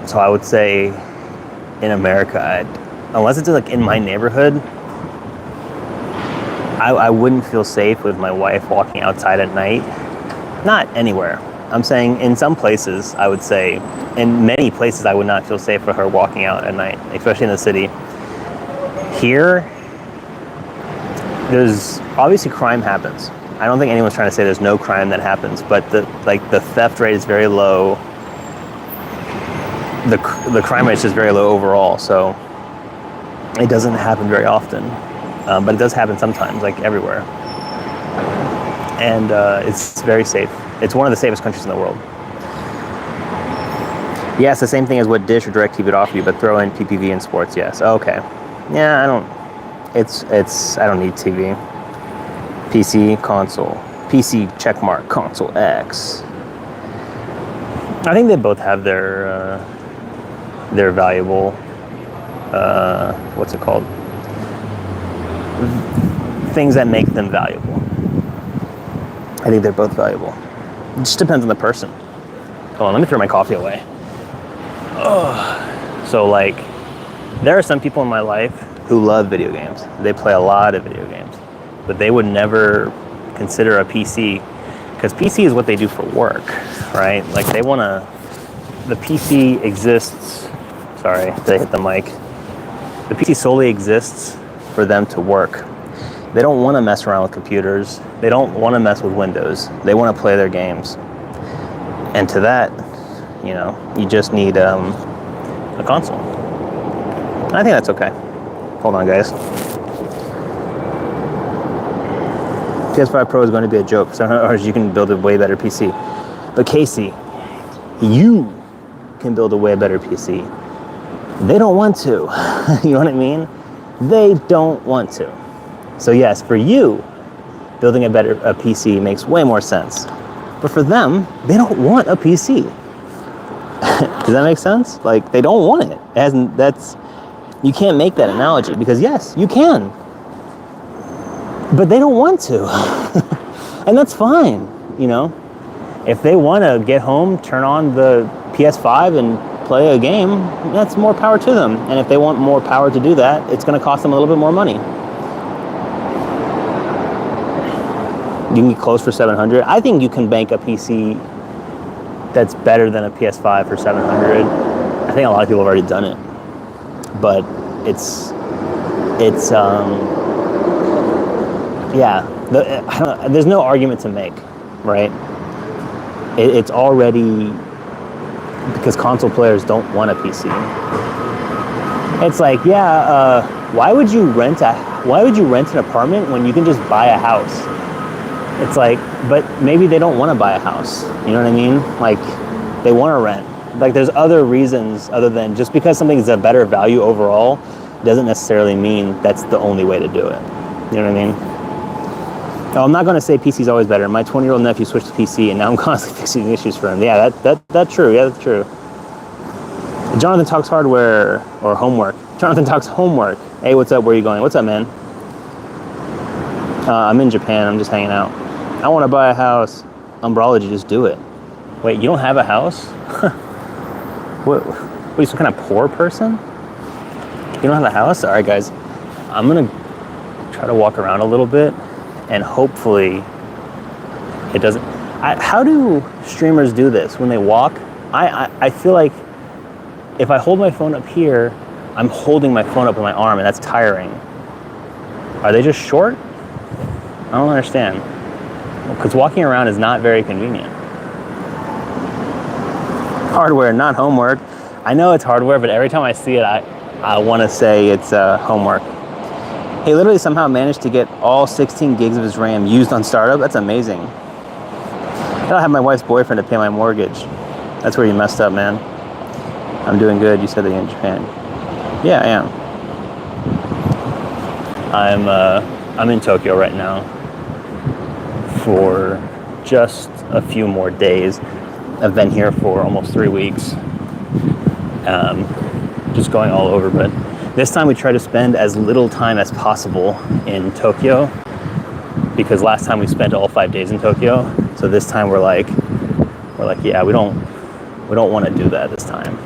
Speaker 1: So I would say in America, unless it's like in my neighborhood, I wouldn't feel safe with my wife walking outside at night. Not anywhere. I'm saying in some places, I would say, in many places, I would not feel safe for her walking out at night, especially in the city. Here, there's obviously crime happens. I don't think anyone's trying to say there's no crime that happens, but the theft rate is very low. The crime rate is just very low overall, so it doesn't happen very often. But it does happen sometimes, like everywhere. And it's very safe. It's one of the safest countries in the world. Yeah, it's the same thing as what Dish or DirecTV would offer you, but throw in PPV and sports, yes. Okay. Yeah, I don't need TV. PC, console. PC, checkmark, console X. I think they both have their valuable, what's it called? Things that make them valuable. I think they're both valuable. It just depends on the person. Hold on, let me throw my coffee away. Ugh. So like, there are some people in my life who love video games. They play a lot of video games, but they would never consider a PC, because PC is what they do for work, right? Like they wanna, the PC exists, sorry, did I hit the mic? The PC solely exists for them to work. They don't wanna mess around with computers. They don't wanna mess with Windows. They wanna play their games. And to that, you know, you just need a console. And I think that's okay. Hold on, guys. PS5 Pro is going to be a joke. $700, you can build a way better PC. But Casey, you can build a way better PC. They don't want to. You know what I mean? They don't want to. So yes, for you, building a PC makes way more sense. But for them, they don't want a PC. Does that make sense? Like, they don't want it. You can't make that analogy, because yes, you can. But they don't want to. And that's fine, you know? If they want to get home, turn on the PS5 and play a game, that's more power to them. And if they want more power to do that, it's going to cost them a little bit more money. You can get close for $700. I think you can bank a PC that's better than a PS5 for $700. I think a lot of people have already done it. But yeah, there's no argument to make, right? It's already, because console players don't want a PC. It's like, yeah, why would you rent an apartment when you can just buy a house? It's like, but maybe they don't want to buy a house. You know what I mean? Like, they want to rent. Like, there's other reasons other than just because something is a better value overall doesn't necessarily mean that's the only way to do it. You know what I mean? Now, I'm not going to say PC is always better. My 20-year-old nephew switched to PC, and now I'm constantly fixing issues for him. Yeah, that's true. Yeah, that's true. Jonathan talks hardware or homework. Jonathan talks homework. Hey, what's up? Where are you going? What's up, man? I'm in Japan. I'm just hanging out. I want to buy a house. Umbrology, just do it. Wait, you don't have a house? What, are you some kind of poor person? You don't have a house? All right, guys. I'm going to try to walk around a little bit, and hopefully it doesn't. How do streamers do this? When they walk, I feel like if I hold my phone up here, I'm holding my phone up with my arm, and that's tiring. Are they just short? I don't understand. Because walking around is not very convenient. Hardware, not homework. I know it's hardware, but every time I see it, I want to say it's homework. He literally somehow managed to get all 16 gigs of his RAM used on startup. That's amazing. I don't have my wife's boyfriend to pay my mortgage. That's where you messed up, man. I'm doing good. You said that you're in Japan. Yeah, I am. I'm in Tokyo right now for just a few more days. I've been here for almost 3 weeks. Just going all over, but this time we try to spend as little time as possible in Tokyo, because last time we spent all 5 days in Tokyo. So this time we're like, yeah, we don't want to do that this time.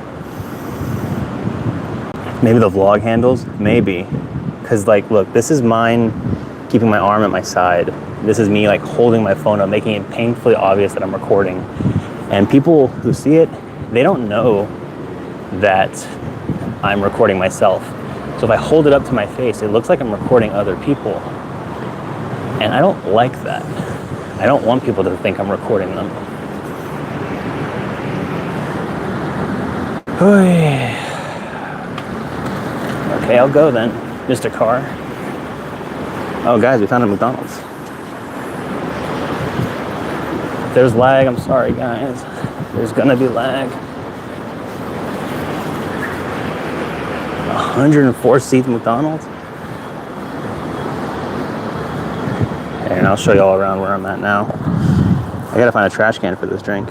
Speaker 1: Maybe the vlog handles, maybe, because like, look, this is mine keeping my arm at my side. This is me like holding my phone up, making it painfully obvious that I'm recording. And people who see it, they don't know that I'm recording myself. So if I hold it up to my face, it looks like I'm recording other people. And I don't like that. I don't want people to think I'm recording them. Okay, I'll go then, Mr. Carr. Oh guys, we found a McDonald's. If there's lag, I'm sorry guys. There's gonna be lag. 104 seats McDonald's. And I'll show you all around where I'm at now. I gotta find a trash can for this drink.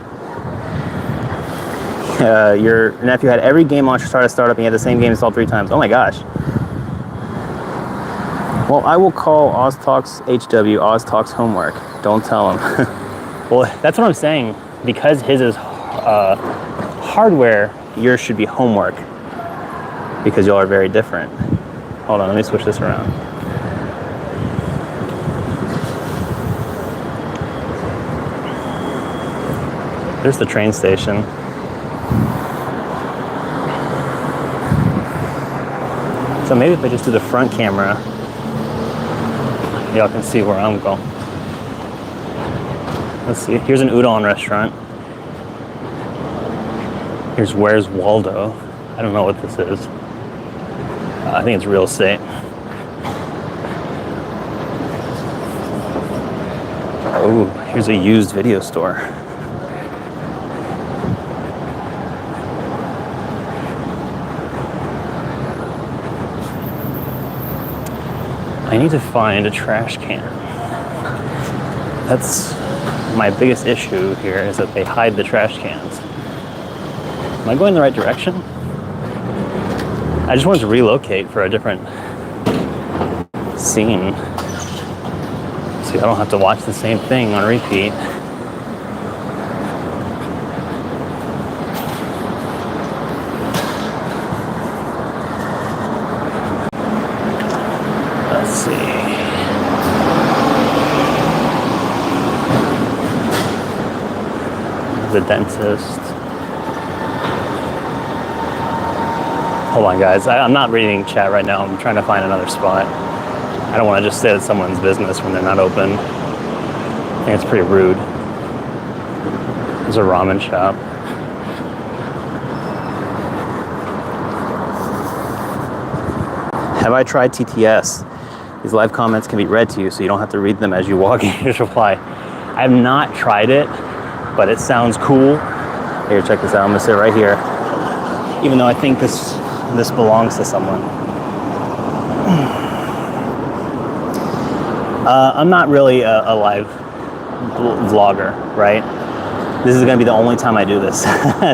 Speaker 1: Your nephew had every game launcher startup and he had the same game installed 3 times. Oh my gosh. Well, I will call OzTalks HW, OzTalks Homework. Don't tell him. Well, that's what I'm saying. Because his is hardware, yours should be homework. Because y'all are very different. Hold on, let me switch this around. There's the train station. So maybe if I just do the front camera, y'all can see where I'm going. Let's see, here's an udon restaurant. Here's Where's Waldo. I don't know what this is. I think it's real estate. Oh, here's a used video store. I need to find a trash can. That's my biggest issue here, is that they hide the trash cans. Am I going in the right direction? I just wanted to relocate for a different scene. So I don't have to watch the same thing on repeat. Let's see. The dentist. Hold on, guys. I'm not reading chat right now. I'm trying to find another spot. I don't want to just stay at someone's business when they're not open. I think it's pretty rude. There's a ramen shop. Have I tried TTS? These live comments can be read to you, so you don't have to read them as you walk in your reply. I have not tried it, but it sounds cool. Here, check this out. I'm gonna sit right here, even though I think this belongs to someone. I'm not really a live vlogger, right? This is gonna be the only time I do this.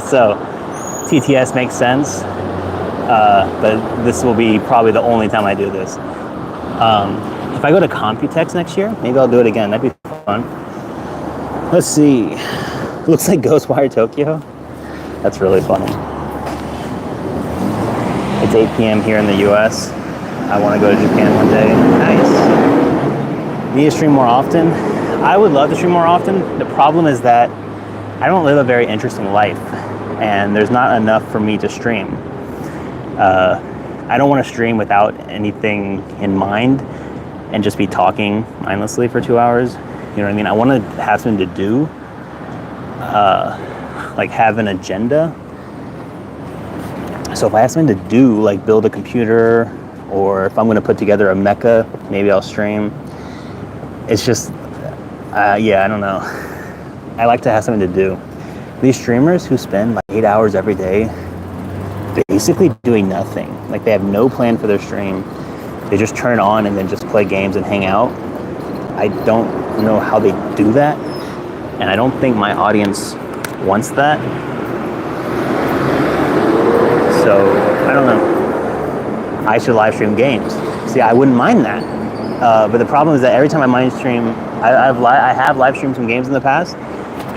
Speaker 1: So TTS makes sense, but this will be probably the only time I do this. If I go to Computex next year, maybe I'll do it again. That'd be fun. Let's see. Looks like Ghostwire Tokyo. That's really funny. It's 8 p.m. here in the US. I want to go to Japan one day. Nice. Need to stream more often? I would love to stream more often. The problem is that I don't live a very interesting life, and there's not enough for me to stream. I don't want to stream without anything in mind and just be talking mindlessly for 2 hours. You know what I mean? I want to have something to do, like have an agenda. So if I have something to do, like build a computer, or if I'm going to put together a mecha, maybe I'll stream. It's just, yeah, I don't know. I like to have something to do. These streamers who spend like 8 hours every day basically doing nothing, like they have no plan for their stream, they just turn on and then just play games and hang out. I don't know how they do that, and I don't think my audience wants that. So I don't know. I should live stream games. See, I wouldn't mind that, but the problem is that every time I mind stream, I have live streamed some games in the past.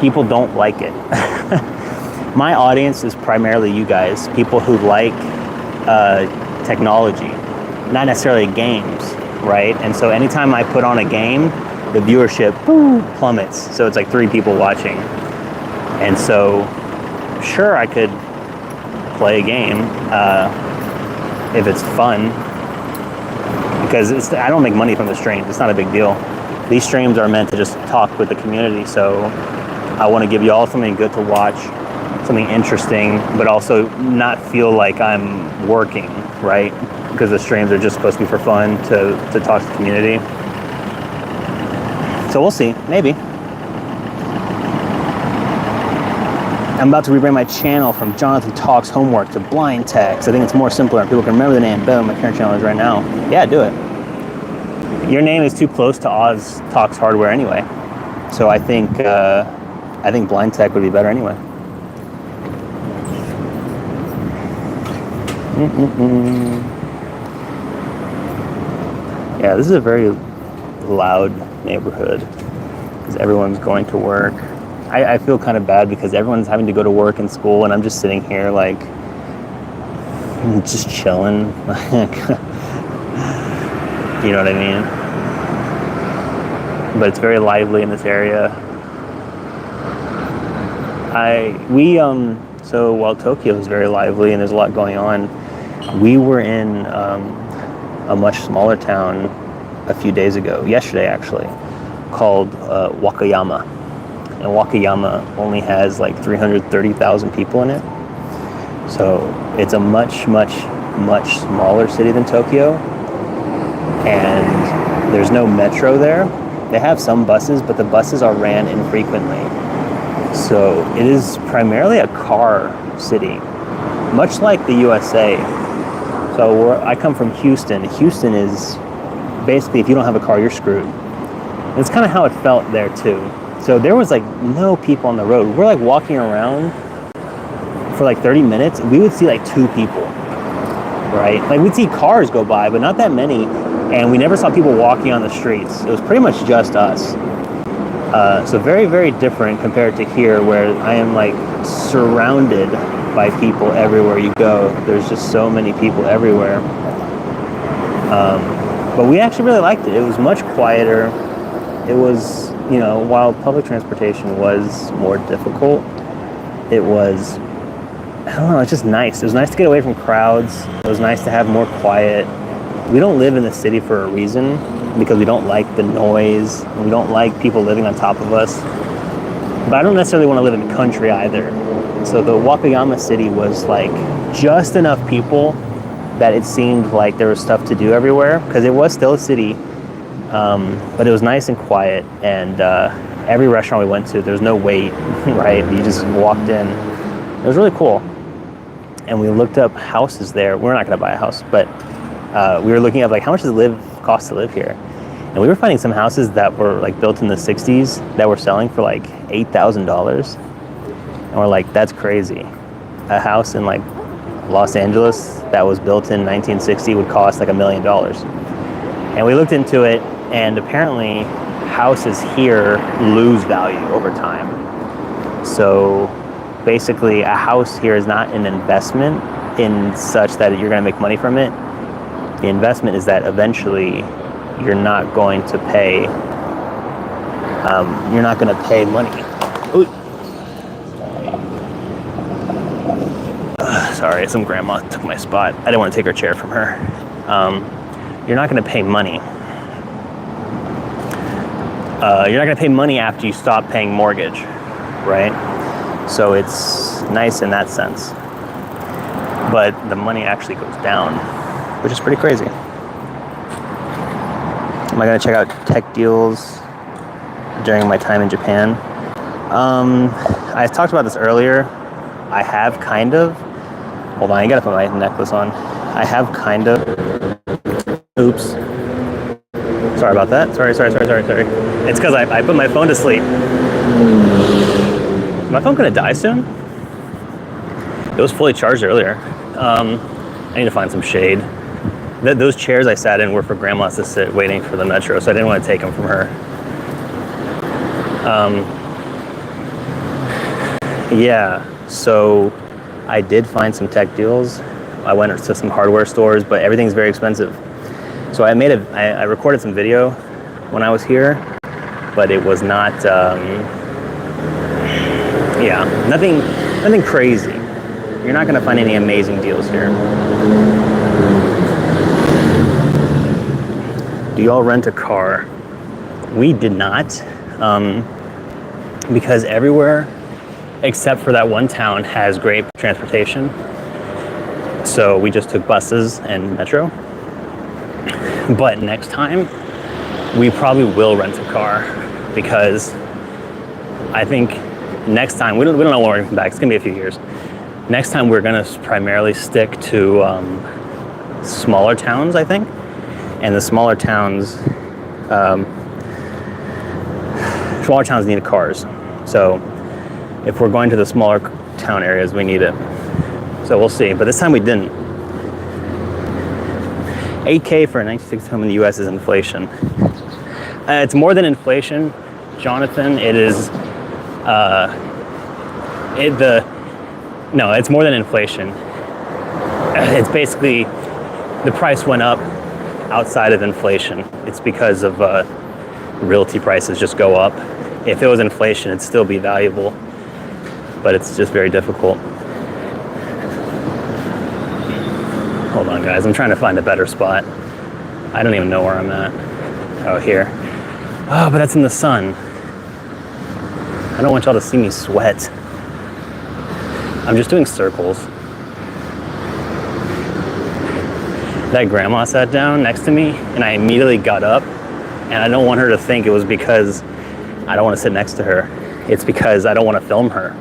Speaker 1: People don't like it. My audience is primarily you guys, people who like technology, not necessarily games, right? And so anytime I put on a game, the viewership plummets. So it's like 3 people watching. And so, sure, I could play a game if it's fun, because I don't make money from the streams. It's not a big deal. These streams are meant to just talk with the community. So I want to give you all something good to watch, something interesting, but also not feel like I'm working, right? Because the streams are just supposed to be for fun, to talk to the community. So we'll see, maybe. I'm about to rebrand my channel from Jonathan Talks Homework to Blind Text. I think it's more simpler and people can remember the name. Boom, my current channel is right now. Yeah, do it. Your name is too close to Oz Talks Hardware anyway. So I think Blind Tech would be better anyway. Yeah, this is a very loud neighborhood because everyone's going to work. I feel kind of bad because everyone's having to go to work and school, and I'm just sitting here like just chilling. You know what I mean? But it's very lively in this area. So while Tokyo is very lively and there's a lot going on, we were in a much smaller town a few days ago, yesterday actually, called Wakayama. And Wakayama only has like 330,000 people in it. So it's a much smaller city than Tokyo. And there's no metro there. They have some buses, but the buses are ran infrequently. So it is primarily a car city, much like the USA. So I come from Houston. Houston is basically, if you don't have a car, you're screwed. And it's kind of how it felt there too. So there was like no people on the road. We're like walking around for like 30 minutes. We would see like 2 people, right? Like we'd see cars go by, but not that many. And we never saw people walking on the streets. It was pretty much just us. So very, very different compared to here, where I am like surrounded by people everywhere you go. There's just so many people everywhere. But we actually really liked it. It was much quieter. It was, you know, while public transportation was more difficult, it was, I don't know, it's just nice. It was nice to get away from crowds. It was nice to have more quiet. We don't live in the city for a reason, because we don't like the noise. And we don't like people living on top of us. But I don't necessarily want to live in the country either. So the Wakayama city was like just enough people that it seemed like there was stuff to do everywhere, because it was still a city. But it was nice and quiet, and every restaurant we went to, there was no wait, right? You just walked in. It was really cool. And we looked up houses there. We're not going to buy a house, but we were looking at like how much does it cost to live here. And we were finding some houses that were like built in the 60s that were selling for like $8,000. And we're like, that's crazy. A house in like Los Angeles that was built in 1960 would cost like $1 million. And we looked into it, and apparently houses here lose value over time. So basically a house here is not an investment in such that you're going to make money from it. The investment is that eventually you're not going to pay money. Ooh. Sorry, some grandma took my spot. I didn't want to take her chair from her. You're not going to pay money. You're not going to pay money after you stop paying mortgage, right? So it's nice in that sense. But the money actually goes down, which is pretty crazy. Am I going to check out tech deals during my time in Japan? I talked about this earlier. I have kind of. Hold on, I got to put my necklace on. I have kind of. Oops. Sorry about that. Sorry. It's because I put my phone to sleep. Is my phone going to die soon? It was fully charged earlier. I need to find some shade. Those chairs I sat in were for grandma to sit waiting for the metro, so I didn't want to take them from her. Yeah, so I did find some tech deals. I went to some hardware stores, but everything's very expensive. So I recorded some video when I was here, but it was not, nothing crazy. You're not going to find any amazing deals here. Do y'all rent a car? We did not, because everywhere except for that one town has great transportation. So we just took buses and metro. But next time, we probably will rent a car, because I think next time, we don't know when we're going to come back. It's going to be a few years. Next time we're going to primarily stick to smaller towns, I think. And the smaller towns need cars. So if we're going to the smaller town areas, we need it. So we'll see. But this time we didn't. $8K for a 1960 home in the US is inflation. It's more than inflation, Jonathan. It is no, it's more than inflation. It's basically the price went up outside of inflation. It's because of realty prices just go up. If it was inflation, it'd still be valuable, but it's just very difficult. Hold on, guys. I'm trying to find a better spot. I don't even know where I'm at. Oh, here. Oh, but that's in the sun. I don't want y'all to see me sweat. I'm just doing circles. That grandma sat down next to me, and I immediately got up, and I don't want her to think it was because I don't want to sit next to her. It's because I don't want to film her.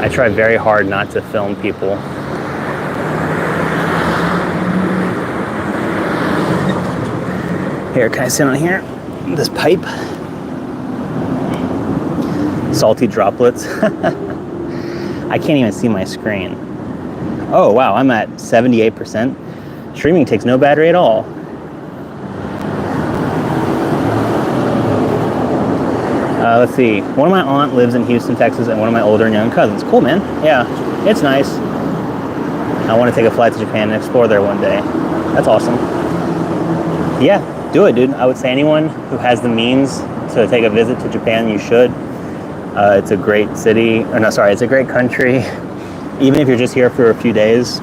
Speaker 1: I try very hard not to film people. Here, can I sit on here? This pipe. Salty droplets. I can't even see my screen. Oh, wow, I'm at 78%. Streaming takes no battery at all. Let's see. One of my aunt lives in Houston, Texas, and one of my older and young cousins. Cool, man. Yeah, it's nice. I want to take a flight to Japan and explore there one day. That's awesome. Yeah, do it, dude. I would say anyone who has the means to take a visit to Japan, you should. It's a great city. It's a great country. Even if you're just here for a few days,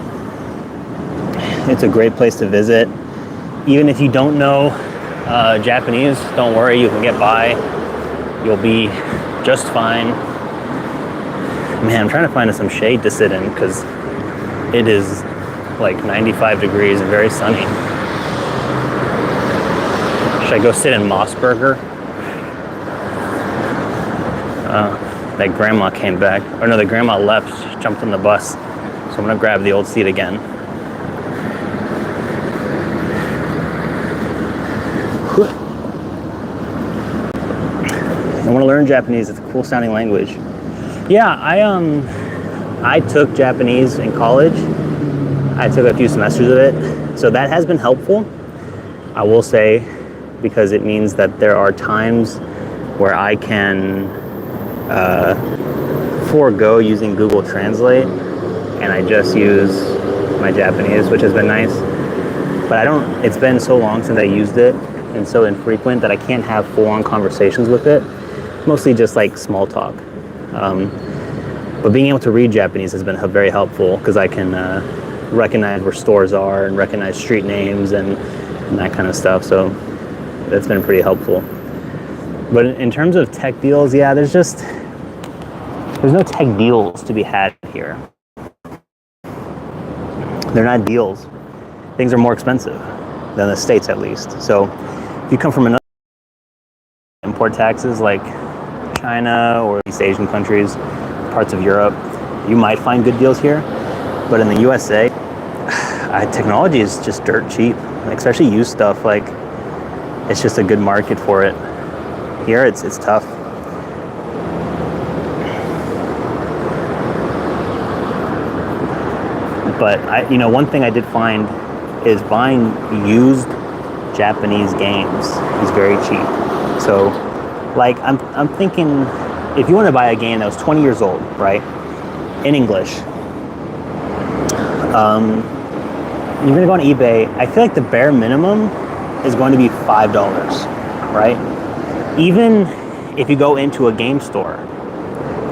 Speaker 1: it's a great place to visit. Even if you don't know Japanese, don't worry, you can get by. You'll be just fine. Man, I'm trying to find some shade to sit in because it is like 95 degrees and very sunny. Should I go sit in Mossburger? That grandma came back. Or no, the grandma left. She jumped on the bus. So I'm gonna grab the old seat again. I want to learn Japanese. It's a cool sounding language. Yeah, I took Japanese in college. I took a few semesters of it. So that has been helpful, I will say, because it means that there are times where I can forego using Google Translate and I just use my Japanese, which has been nice. But it's been so long since I used it and so infrequent that I can't have full-on conversations with it. Mostly just like small talk. But being able to read Japanese has been very helpful because I can recognize where stores are and recognize street names and that kind of stuff. So that's been pretty helpful. But in terms of tech deals, yeah, there's no tech deals to be had here. They're not deals. Things are more expensive than the States, at least. So if you come from another import taxes like China or East Asian countries, parts of Europe, you might find good deals here. But in the USA, technology is just dirt cheap, especially used stuff. Like, it's just a good market for it. Here, it's tough. But one thing I did find is buying used Japanese games is very cheap. So, like, I'm thinking, if you want to buy a game that was 20 years old, right, in English, you're gonna go on eBay. I feel like the bare minimum is going to be $5, right? Even if you go into a game store,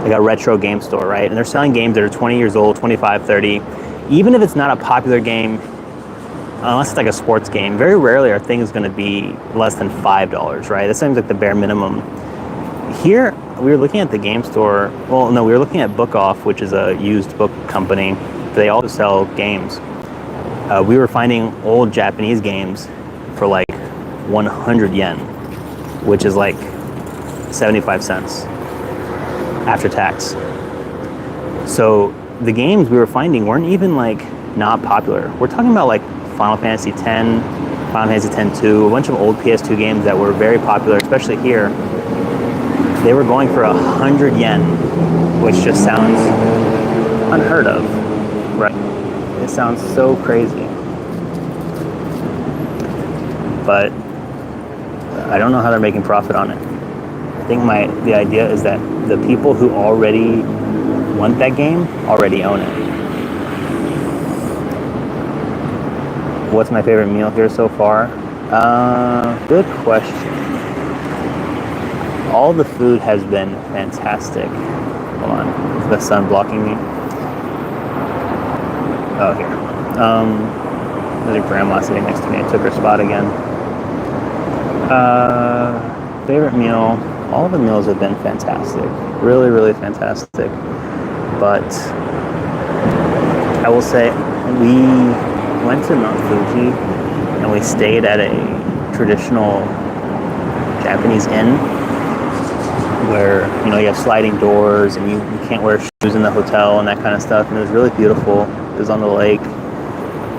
Speaker 1: like a retro game store, right, and they're selling games that are 20 years old, 25, 30, even if it's not a popular game, unless it's like a sports game, very rarely are things going to be less than $5, right? That seems like the bare minimum. Here, we were looking at the game store. Well, no, we were looking at Book Off, which is a used book company. They also sell games. We were finding old Japanese games for like 100 yen, which is like 75 cents after tax. So the games we were finding weren't even like not popular. We're talking about like Final Fantasy X, Final Fantasy X-2, a bunch of old PS2 games that were very popular, especially here. They were going for 100 yen, which just sounds unheard of, right? It sounds so crazy. But I don't know how they're making profit on it. I think the idea is that the people who already want that game already own it. What's my favorite meal here so far? Good question. All the food has been fantastic. Hold on, is the sun blocking me? Oh, here. There's a grandma sitting next to me. I took her spot again. Favorite meal? All the meals have been fantastic. Really, really fantastic. But I will say we went to Mount Fuji and we stayed at a traditional Japanese inn where, you know, you have sliding doors and you can't wear shoes in the hotel and that kind of stuff. And it was really beautiful. It was on the lake.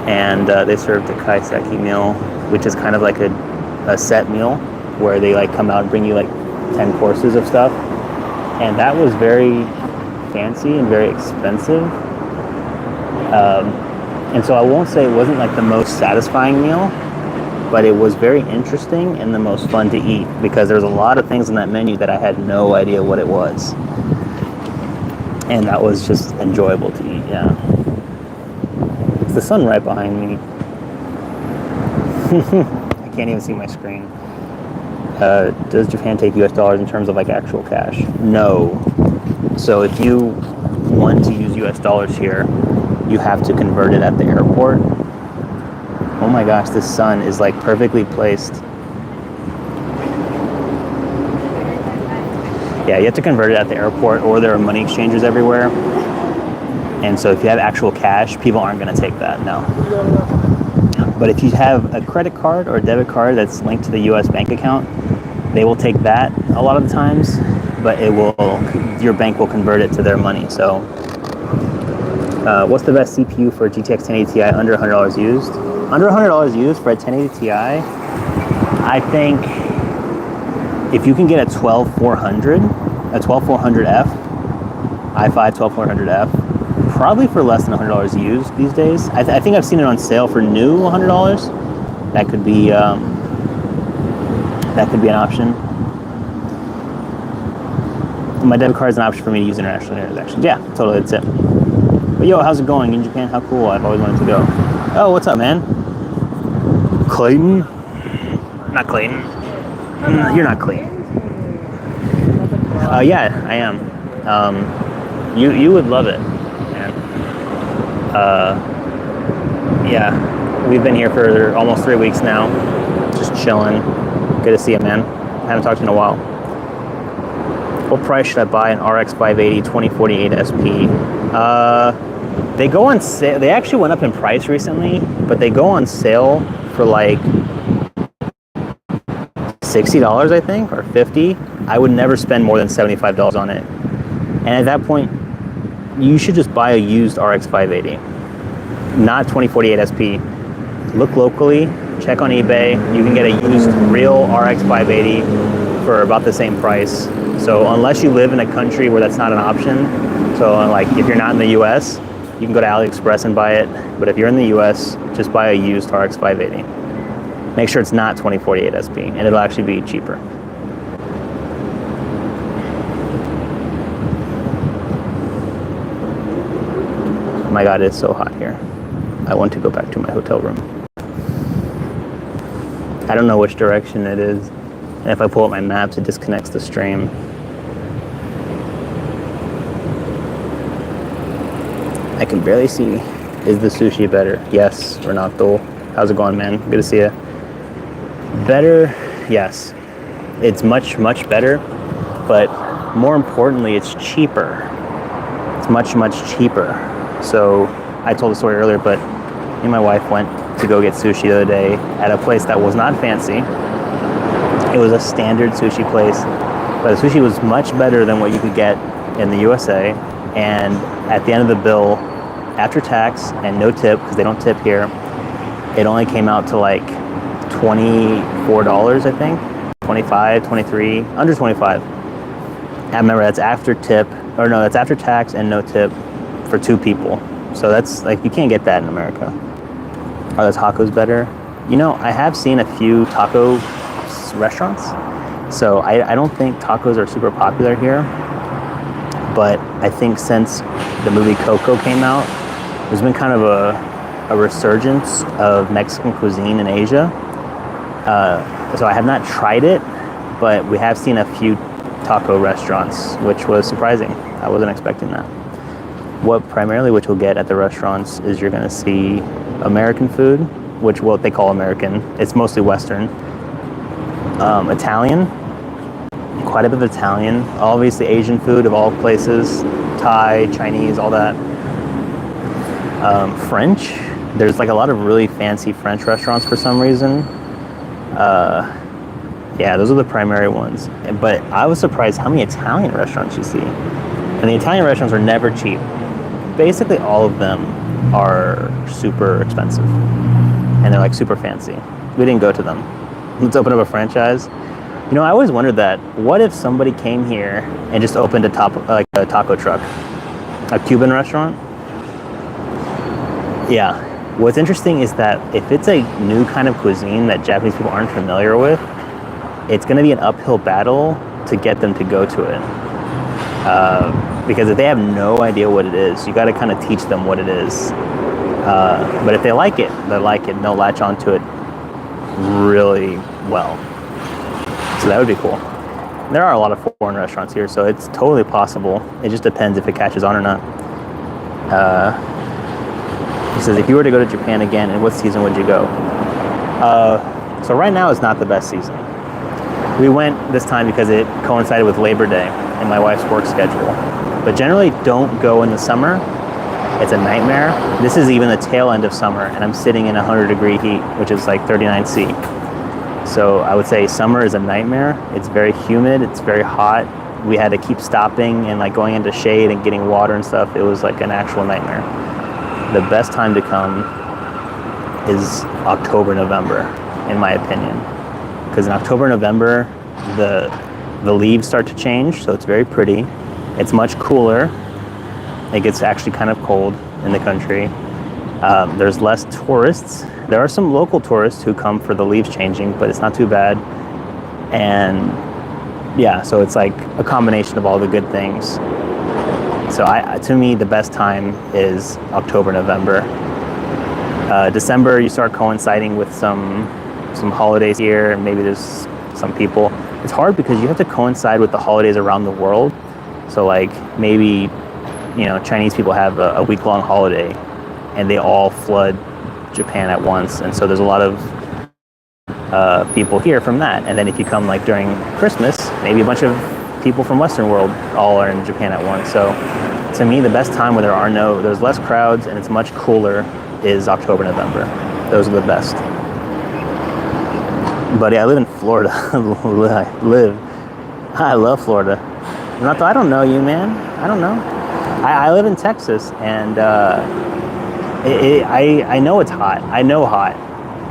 Speaker 1: And they served a kaiseki meal, which is kind of like a set meal where they like come out and bring you like 10 courses of stuff. And that was very fancy and very expensive. And so I won't say it wasn't like the most satisfying meal, but it was very interesting and the most fun to eat because there's a lot of things in that menu that I had no idea what it was. And that was just enjoyable to eat, yeah. It's the sun right behind me. I can't even see my screen. Does Japan take US dollars in terms of like actual cash? No. So if you want to use US dollars here, you have to convert it at the airport. Oh my gosh, this sun is like perfectly placed. Yeah, you have to convert it at the airport, or there are money exchangers everywhere. And so if you have actual cash, people aren't going to take that, no. But if you have a credit card or a debit card that's linked to the US bank account, they will take that a lot of the times, but your bank will convert it to their money. So what's the best CPU for a GTX 1080 Ti under $100 used? Under $100 used for a 1080 Ti, I think if you can get a 12400F, i5 12400F, probably for less than $100 used these days. I think I've seen it on sale for new $100. That could be an option. My debit card is an option for me to use international transactions. Yeah, totally, that's it. But yo, how's it going in Japan? How cool, I've always wanted to go. Oh, what's up, man? Clayton? Not Clayton. You're not Clayton. Yeah, I am. You would love it, man. Yeah, we've been here for almost 3 weeks now. Just chilling. Good to see you, man. I haven't talked to you in a while. What price should I buy an RX 580 2048 SP? They go on sale. They actually went up in price recently, but they go on sale for like $60, I think, or $50. I would never spend more than $75 on it. And at that point, you should just buy a used RX 580, not 2048 SP. Look locally, check on eBay. You can get a used real RX 580 for about the same price. So unless you live in a country where that's not an option, so like if you're not in the US, you can go to AliExpress and buy it. But if you're in the US, just buy a used RX 580. Make sure it's not 2048 SP, and it'll actually be cheaper. Oh my God, it's so hot here. I want to go back to my hotel room. I don't know which direction it is. And if I pull up my maps, it disconnects the stream. I can barely see. Is the sushi better? Yes, Renato. How's it going, man? Good to see you. Better, yes. It's much, much better. But more importantly, it's cheaper. It's much, much cheaper. So I told the story earlier, but me and my wife went to go get sushi the other day at a place that was not fancy. It was a standard sushi place. but the sushi was much better than what you could get in the USA. And at the end of the bill, after tax and no tip, because they don't tip here, it only came out to like $24, I think. 25, 23, under 25. I remember that's after tip, or no, that's after tax and no tip for 2 people. So that's like, you can't get that in America. Are the tacos better? You know, I have seen a few taco restaurants. So I don't think tacos are super popular here. But I think since the movie Coco came out, there's been kind of a resurgence of Mexican cuisine in Asia. So I have not tried it, but we have seen a few taco restaurants, which was surprising. I wasn't expecting that. What you'll get at the restaurants is you're gonna see American food, which what they call American. It's mostly Western. Italian, quite a bit of Italian. Obviously Asian food of all places, Thai, Chinese, all that. French, there's like a lot of really fancy French restaurants for some reason. Yeah, those are the primary ones. But I was surprised how many Italian restaurants you see. And the Italian restaurants are never cheap. Basically all of them are super expensive. And they're like super fancy. We didn't go to them. Let's open up a franchise. You know, I always wondered that. What if somebody came here and just opened a taco truck? A Cuban restaurant? Yeah. What's interesting is that if it's a new kind of cuisine that Japanese people aren't familiar with, it's going to be an uphill battle to get them to go to it. Because if they have no idea what it is, you got to kind of teach them what it is. But if they like it, they'll latch onto it really well. So that would be cool. There are a lot of foreign restaurants here, so it's totally possible. It just depends if it catches on or not. He says, if you were to go to Japan again, in what season would you go? So right now is not the best season. We went this time because it coincided with Labor Day and my wife's work schedule. But generally don't go in the summer. It's a nightmare. This is even the tail end of summer, and I'm sitting in 100-degree heat, which is like 39°C. So I would say summer is a nightmare. It's very humid, it's very hot. We had to keep stopping and like going into shade and getting water and stuff. It was like an actual nightmare. The best time to come is October, November, in my opinion. Because in October, November, the leaves start to change, so it's very pretty. It's much cooler. It gets actually kind of cold in the country. There's less tourists. There are some local tourists who come for the leaves changing, but it's not too bad. And yeah, so it's like a combination of all the good things. So to me, the best time is October, November. December, you start coinciding with some holidays here, and maybe there's some people. It's hard because you have to coincide with the holidays around the world. So like maybe, you know, Chinese people have a week-long holiday and they all flood Japan at once. And so there's a lot of people here from that. And then if you come like during Christmas, maybe a bunch of people from Western world all are in Japan at once. So to me, the best time when there's less crowds and it's much cooler is October, November. Those are the best. Buddy, I live in Florida. I love Florida. I don't know you, man. I don't know. I live in Texas, and I know it's hot. I know hot.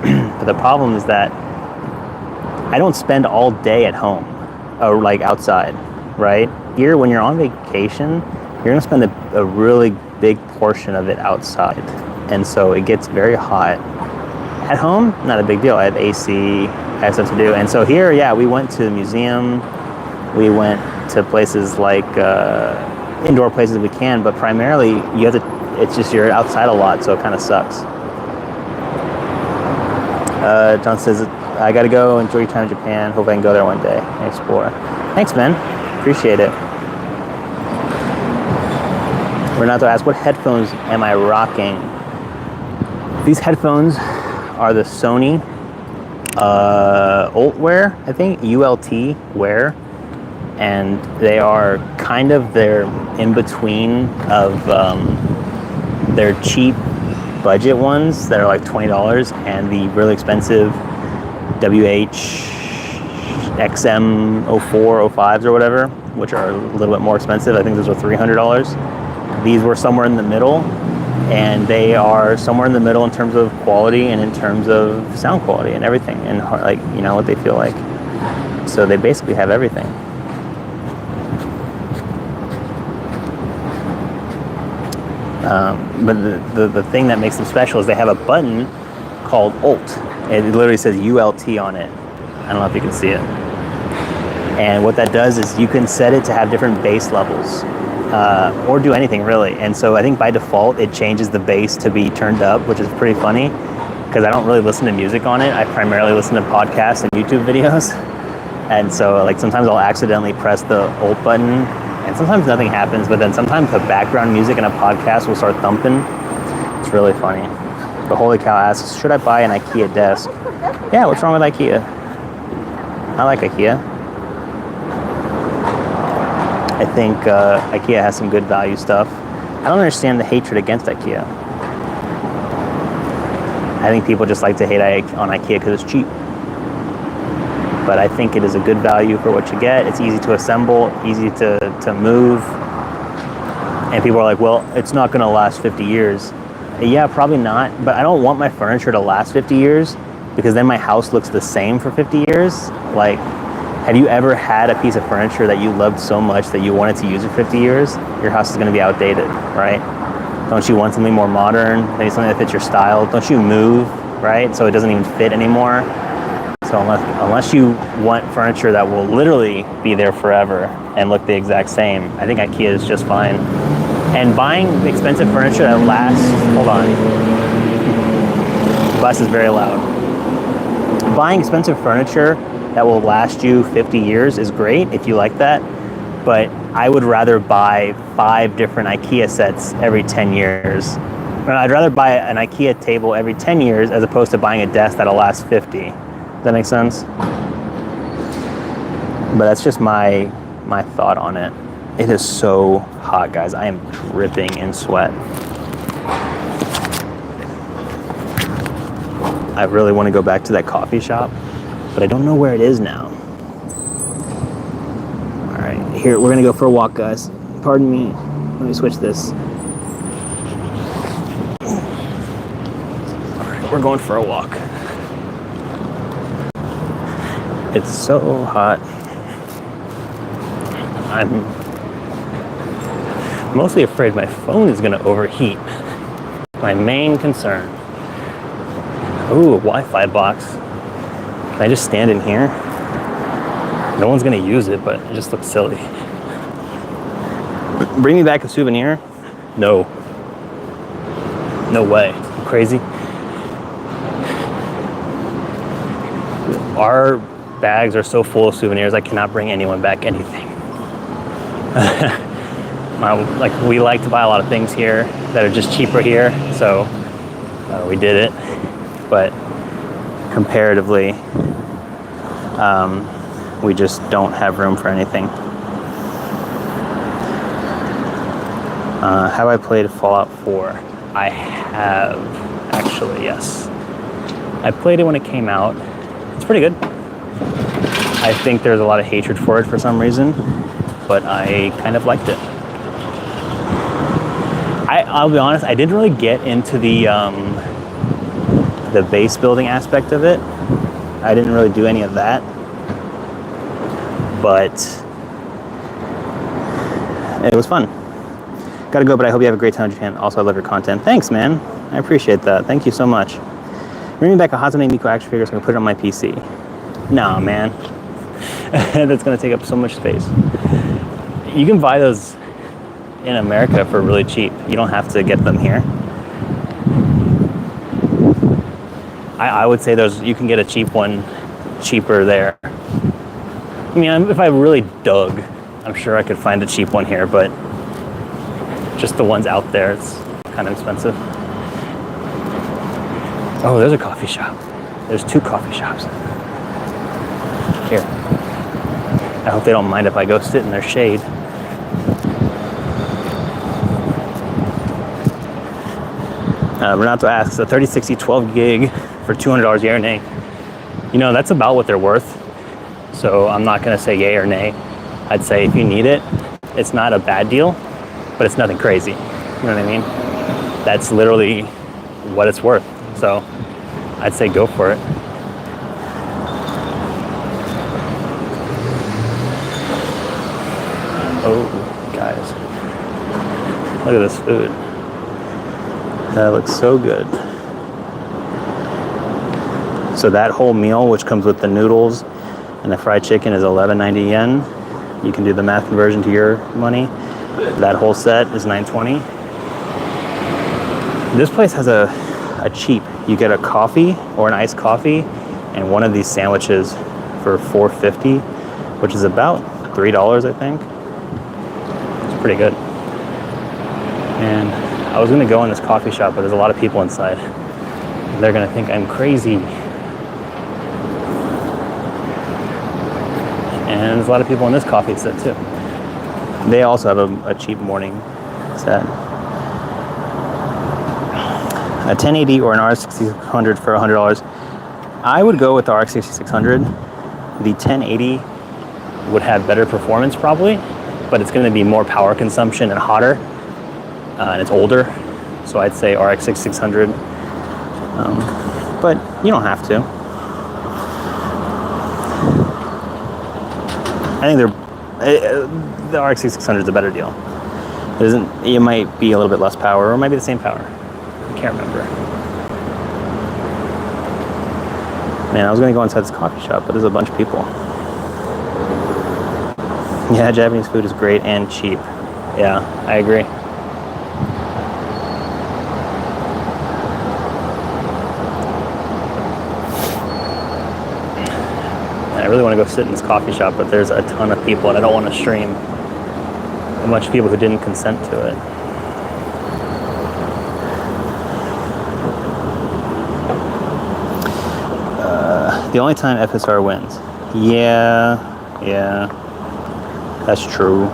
Speaker 1: But the problem is that I don't spend all day at home or like outside, right? Here, when you're on vacation, you're gonna spend a really big portion of it outside. And so it gets very hot. At home, not a big deal. I have AC, I have stuff to do. And so here, yeah, we went to the museum. We went to places like indoor places we can, but primarily it's just you're outside a lot, so it kind of sucks. John says, I gotta go, enjoy your time in Japan. Hope I can go there one day and explore. Thanks, man. Appreciate it. Renato asks, what headphones am I rocking? These headphones are the Sony Ultwear, I think, ULT Wear. And they are kind of their in-between of their cheap budget ones that are like $20 and the really expensive XM04, 05s or whatever, which are a little bit more expensive. I think those were $300. These were somewhere in the middle, and they are somewhere in the middle in terms of quality and in terms of sound quality and everything, and like, you know, what they feel like. So they basically have everything. But the thing that makes them special is they have a button called Alt. It literally says ULT on it. I don't know if you can see it. And what that does is you can set it to have different bass levels, or do anything really. And so I think by default it changes the bass to be turned up, which is pretty funny because I don't really listen to music on it. I primarily listen to podcasts and YouTube videos. And so like sometimes I'll accidentally press the Alt button and sometimes nothing happens, but then sometimes the background music in a podcast will start thumping. It's really funny. But Holy Cow asks, should I buy an IKEA desk? Yeah, what's wrong with IKEA? I like IKEA. I think IKEA has some good value stuff. I don't understand the hatred against IKEA. I think people just like to hate on IKEA because it's cheap. But I think it is a good value for what you get. It's easy to assemble, easy to move. And people are like, well, it's not gonna last 50 years. Yeah, probably not, but I don't want my furniture to last 50 years because then my house looks the same for 50 years. Like, have you ever had a piece of furniture that you loved so much that you wanted to use it 50 years? Your house is gonna be outdated, right? Don't you want something more modern, maybe something that fits your style? Don't you move, right? So it doesn't even fit anymore. So unless you want furniture that will literally be there forever and look the exact same, I think IKEA is just fine. And buying expensive furniture that lasts, hold on, the bus is very loud. Buying expensive furniture that will last you 50 years is great if you like that, but I would rather buy 5 different IKEA sets every 10 years. I'd rather buy an IKEA table every 10 years as opposed to buying a desk that'll last 50. Does that make sense? But that's just my thought on it. It is so hot, guys. I am dripping in sweat. I really want to go back to that coffee shop, but I don't know where it is now. All right, here, we're gonna go for a walk, guys. Pardon me, let me switch this. All right, we're going for a walk. It's so hot. I'm mostly afraid my phone is gonna overheat. My main concern. Ooh, a Wi-Fi box. Can I just stand in here? No one's gonna use it, but it just looks silly. Bring me back a souvenir? No. No way. You crazy? Our bags are so full of souvenirs, I cannot bring anyone back anything. We like to buy a lot of things here that are just cheaper here, so we did it. But comparatively, we just don't have room for anything. Have I played Fallout 4? I have, actually, yes. I played it when it came out. It's pretty good. I think there's a lot of hatred for it for some reason, but I kind of liked it. I'll be honest, I didn't really get into the base building aspect of it. I didn't really do any of that, but it was fun. Gotta go, but I hope you have a great time in Japan. Also, I love your content. Thanks, man. I appreciate that. Thank you so much. Bring me back a Hatsune Miku action figure so I can put it on my PC. Nah, man. That's gonna take up so much space. You can buy those in America for really cheap. You don't have to get them here. I would say you can get a cheap one cheaper there. I mean, if I really dug, I'm sure I could find a cheap one here, but just the ones out there, it's kind of expensive. Oh, there's a coffee shop. There's 2 coffee shops. Here. I hope they don't mind if I go sit in their shade. Renato asks, a 3060 12 gig for $200 a year. You know, that's about what they're worth. So I'm not gonna say yay or nay. I'd say if you need it, it's not a bad deal, but it's nothing crazy. You know what I mean? That's literally what it's worth. So I'd say go for it. Oh, guys, look at this food. That looks so good. So that whole meal, which comes with the noodles and the fried chicken, is 11.90 yen. You can do the math conversion to your money. That whole set is 9.20. This place has a cheap. You get a coffee or an iced coffee and one of these sandwiches for $4.50, which is about $3, I think. It's pretty good. And I was gonna go in this coffee shop, but there's a lot of people inside. They're gonna think I'm crazy. And there's a lot of people in this coffee set too. They also have a cheap morning set. A 1080 or an RX 6600 for $100. I would go with the RX 6600. The 1080 would have better performance probably, but it's gonna be more power consumption and hotter, and it's older. So I'd say RX 6600, but you don't have to. I think the RX 6600 is a better deal. It might be a little bit less power, or it might be the same power. I can't remember. Man, I was gonna go inside this coffee shop, but there's a bunch of people. Yeah, Japanese food is great and cheap. Yeah, I agree. I really want to go sit in this coffee shop, but there's a ton of people and I don't want to stream a bunch of people who didn't consent to it. The only time FSR wins. Yeah, that's true.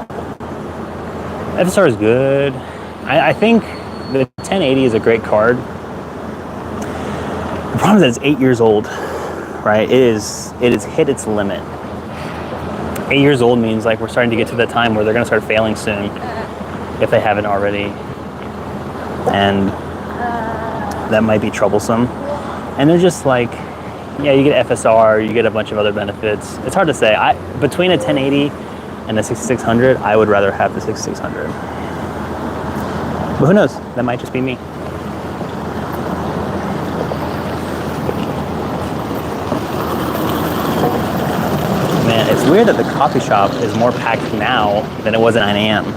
Speaker 1: FSR is good. I think the 1080 is a great card. The problem is that it's 8 years old, right? It has hit its limit. 8 years old means like we're starting to get to the time where they're gonna start failing soon, if they haven't already. And that might be troublesome. And they're just like, yeah, you get FSR, you get a bunch of other benefits. It's hard to say. Between a 1080 and a 6600, I would rather have the 6600. But who knows? That might just be me. Man, it's weird that the coffee shop is more packed now than it was at 9 a.m.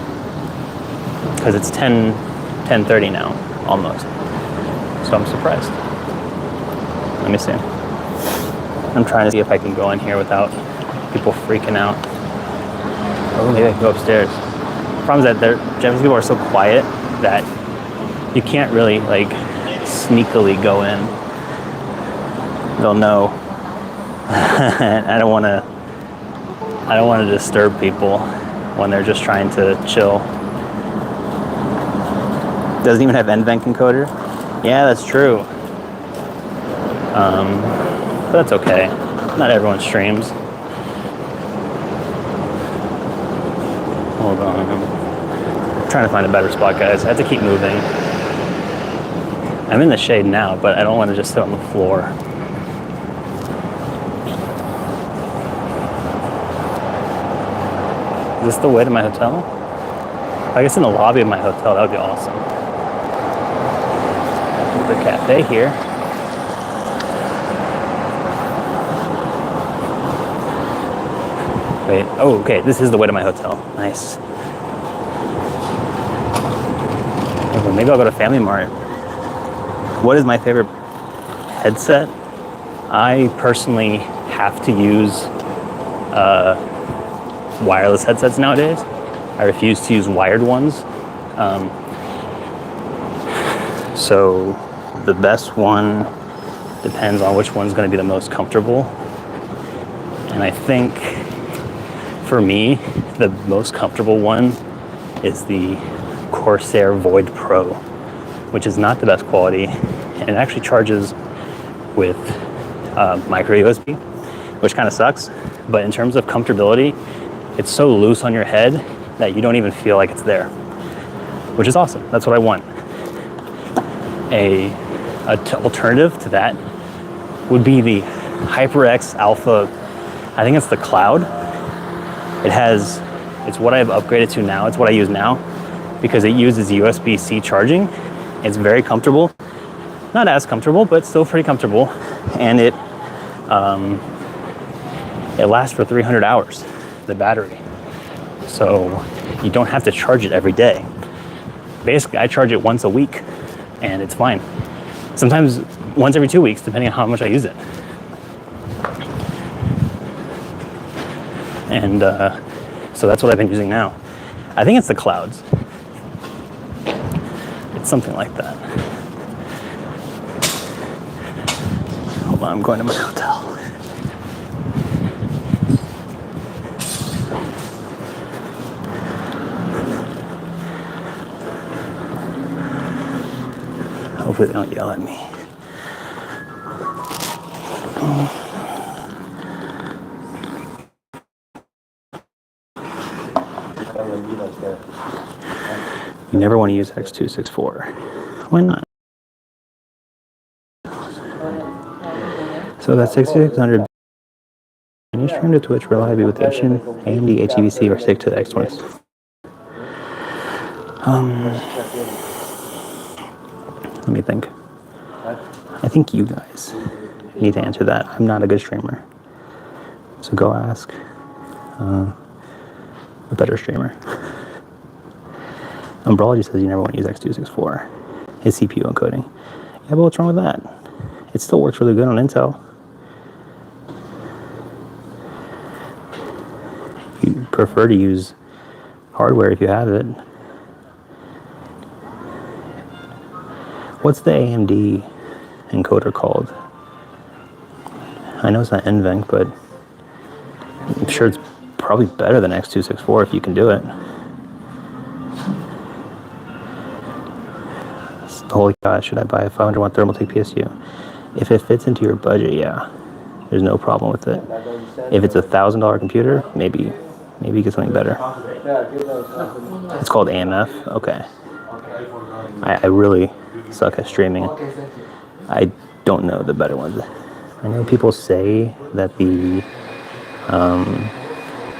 Speaker 1: Because it's 10:30 now, almost. So I'm surprised. Let me see. I'm trying to see if I can go in here without people freaking out. Oh, maybe I can go upstairs. The problem is that Japanese people are so quiet that you can't really like sneakily go in. They'll know. I don't want to disturb people when they're just trying to chill. Doesn't even have NVENC encoder. Yeah, that's true. But that's okay. Not everyone streams. Hold on. I'm trying to find a better spot, guys. I have to keep moving. I'm in the shade now, but I don't want to just sit on the floor. Is this the way to my hotel? I guess in the lobby of my hotel, that would be awesome. The cafe here. Wait, oh, okay, this is the way to my hotel. Nice. Okay, maybe I'll go to Family Mart. What is my favorite headset? I personally have to use wireless headsets nowadays. I refuse to use wired ones. So the best one depends on which one's going to be the most comfortable. And I think for me, the most comfortable one is the Corsair Void Pro, which is not the best quality, and it actually charges with micro USB, which kind of sucks, But in terms of comfortability, it's so loose on your head that you don't even feel like it's there, which is awesome. That's what I want. Alternative to that would be the HyperX Alpha. I think it's the Cloud. It's what I've upgraded to now. It's what I use now because it uses USB-C charging. It's very comfortable. Not as comfortable, but still pretty comfortable. And it lasts for 300 hours, the battery. So you don't have to charge it every day. Basically, I charge it once a week and it's fine. Sometimes once every 2 weeks, depending on how much I use it. And so that's what I've been using now. I think it's the Clouds. It's something like that. Hold on, I'm going to my hotel. Hopefully they don't yell at me. You never want to use X264. Why not? So that's 6600. Can you stream to Twitch reliably with Asian AMD HEVC or stick to the X20s? Let me think. I think you guys need to answer that. I'm not a good streamer. So go ask a better streamer. Umbrology says you never want to use X264. His CPU encoding. Yeah, but what's wrong with that? It still works really good on Intel. You prefer to use hardware if you have it. What's the AMD encoder called? I know it's not NVENC, but I'm sure it's probably better than X264 if you can do it. Holy God, should I buy a 500 watt Thermaltake PSU? If it fits into your budget, yeah, there's no problem with it. If it's $1,000 computer, maybe get something better. It's called AMF. Okay. I really suck at streaming. I don't know the better ones. I know people say that the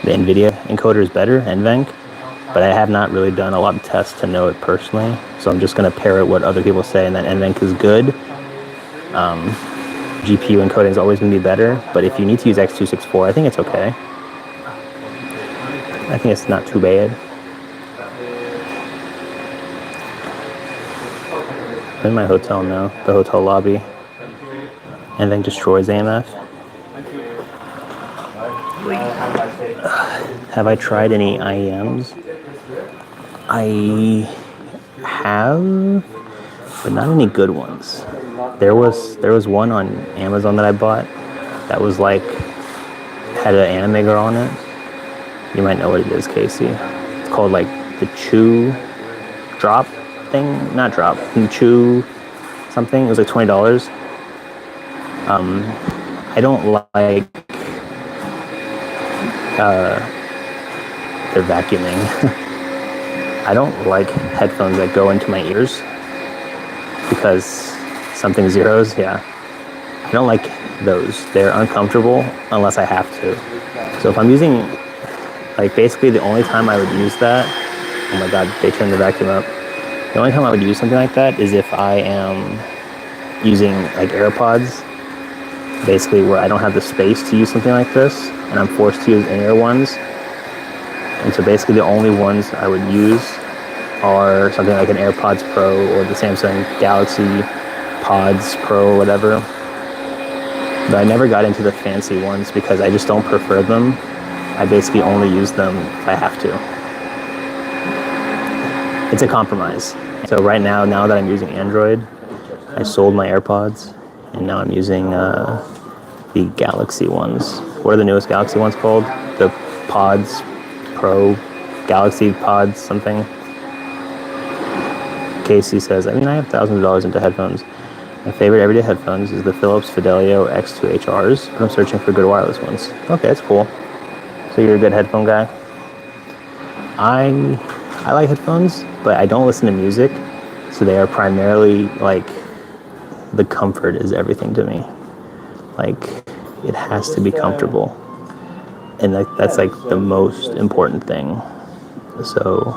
Speaker 1: NVIDIA encoder is better, NVENC, but I have not really done a lot of tests to know it personally. So I'm just going to parrot what other people say, and that NVENC is good. GPU encoding is always going to be better, but if you need to use X264, I think it's okay. I think it's not too bad. I'm in my hotel now, the hotel lobby, and then destroys AMF. Have I tried any IEMs? I have, but not any good ones. There was one on Amazon that I bought that was like, had an anime girl on it. You might know what it is, Casey. It's called like the Chew Drop thing, not Drop, Chew something. It was like $20. I don't like their vacuuming. I don't like headphones that go into my ears because something zeros, yeah. I don't like those. They're uncomfortable unless I have to. So if I'm using, like basically the only time I would use that, oh my God, they turned the vacuum up. The only time I would use something like that is if I am using like AirPods, basically where I don't have the space to use something like this, and I'm forced to use in-ear ones. And so basically the only ones I would use are something like an AirPods Pro or the Samsung Galaxy Pods Pro or whatever. But I never got into the fancy ones because I just don't prefer them. I basically only use them if I have to. It's a compromise. So right now that I'm using Android, I sold my AirPods and now I'm using the Galaxy ones. What are the newest Galaxy ones called? The Pods Pro, Galaxy Pods something. Casey says, I mean, I have thousands of dollars into headphones. My favorite everyday headphones is the Philips Fidelio X2HRs, but I'm searching for good wireless ones. Okay, that's cool. So you're a good headphone guy? I like headphones, but I don't listen to music, so they are primarily like the comfort is everything to me. Like it has to be comfortable, and that's like the most important thing. So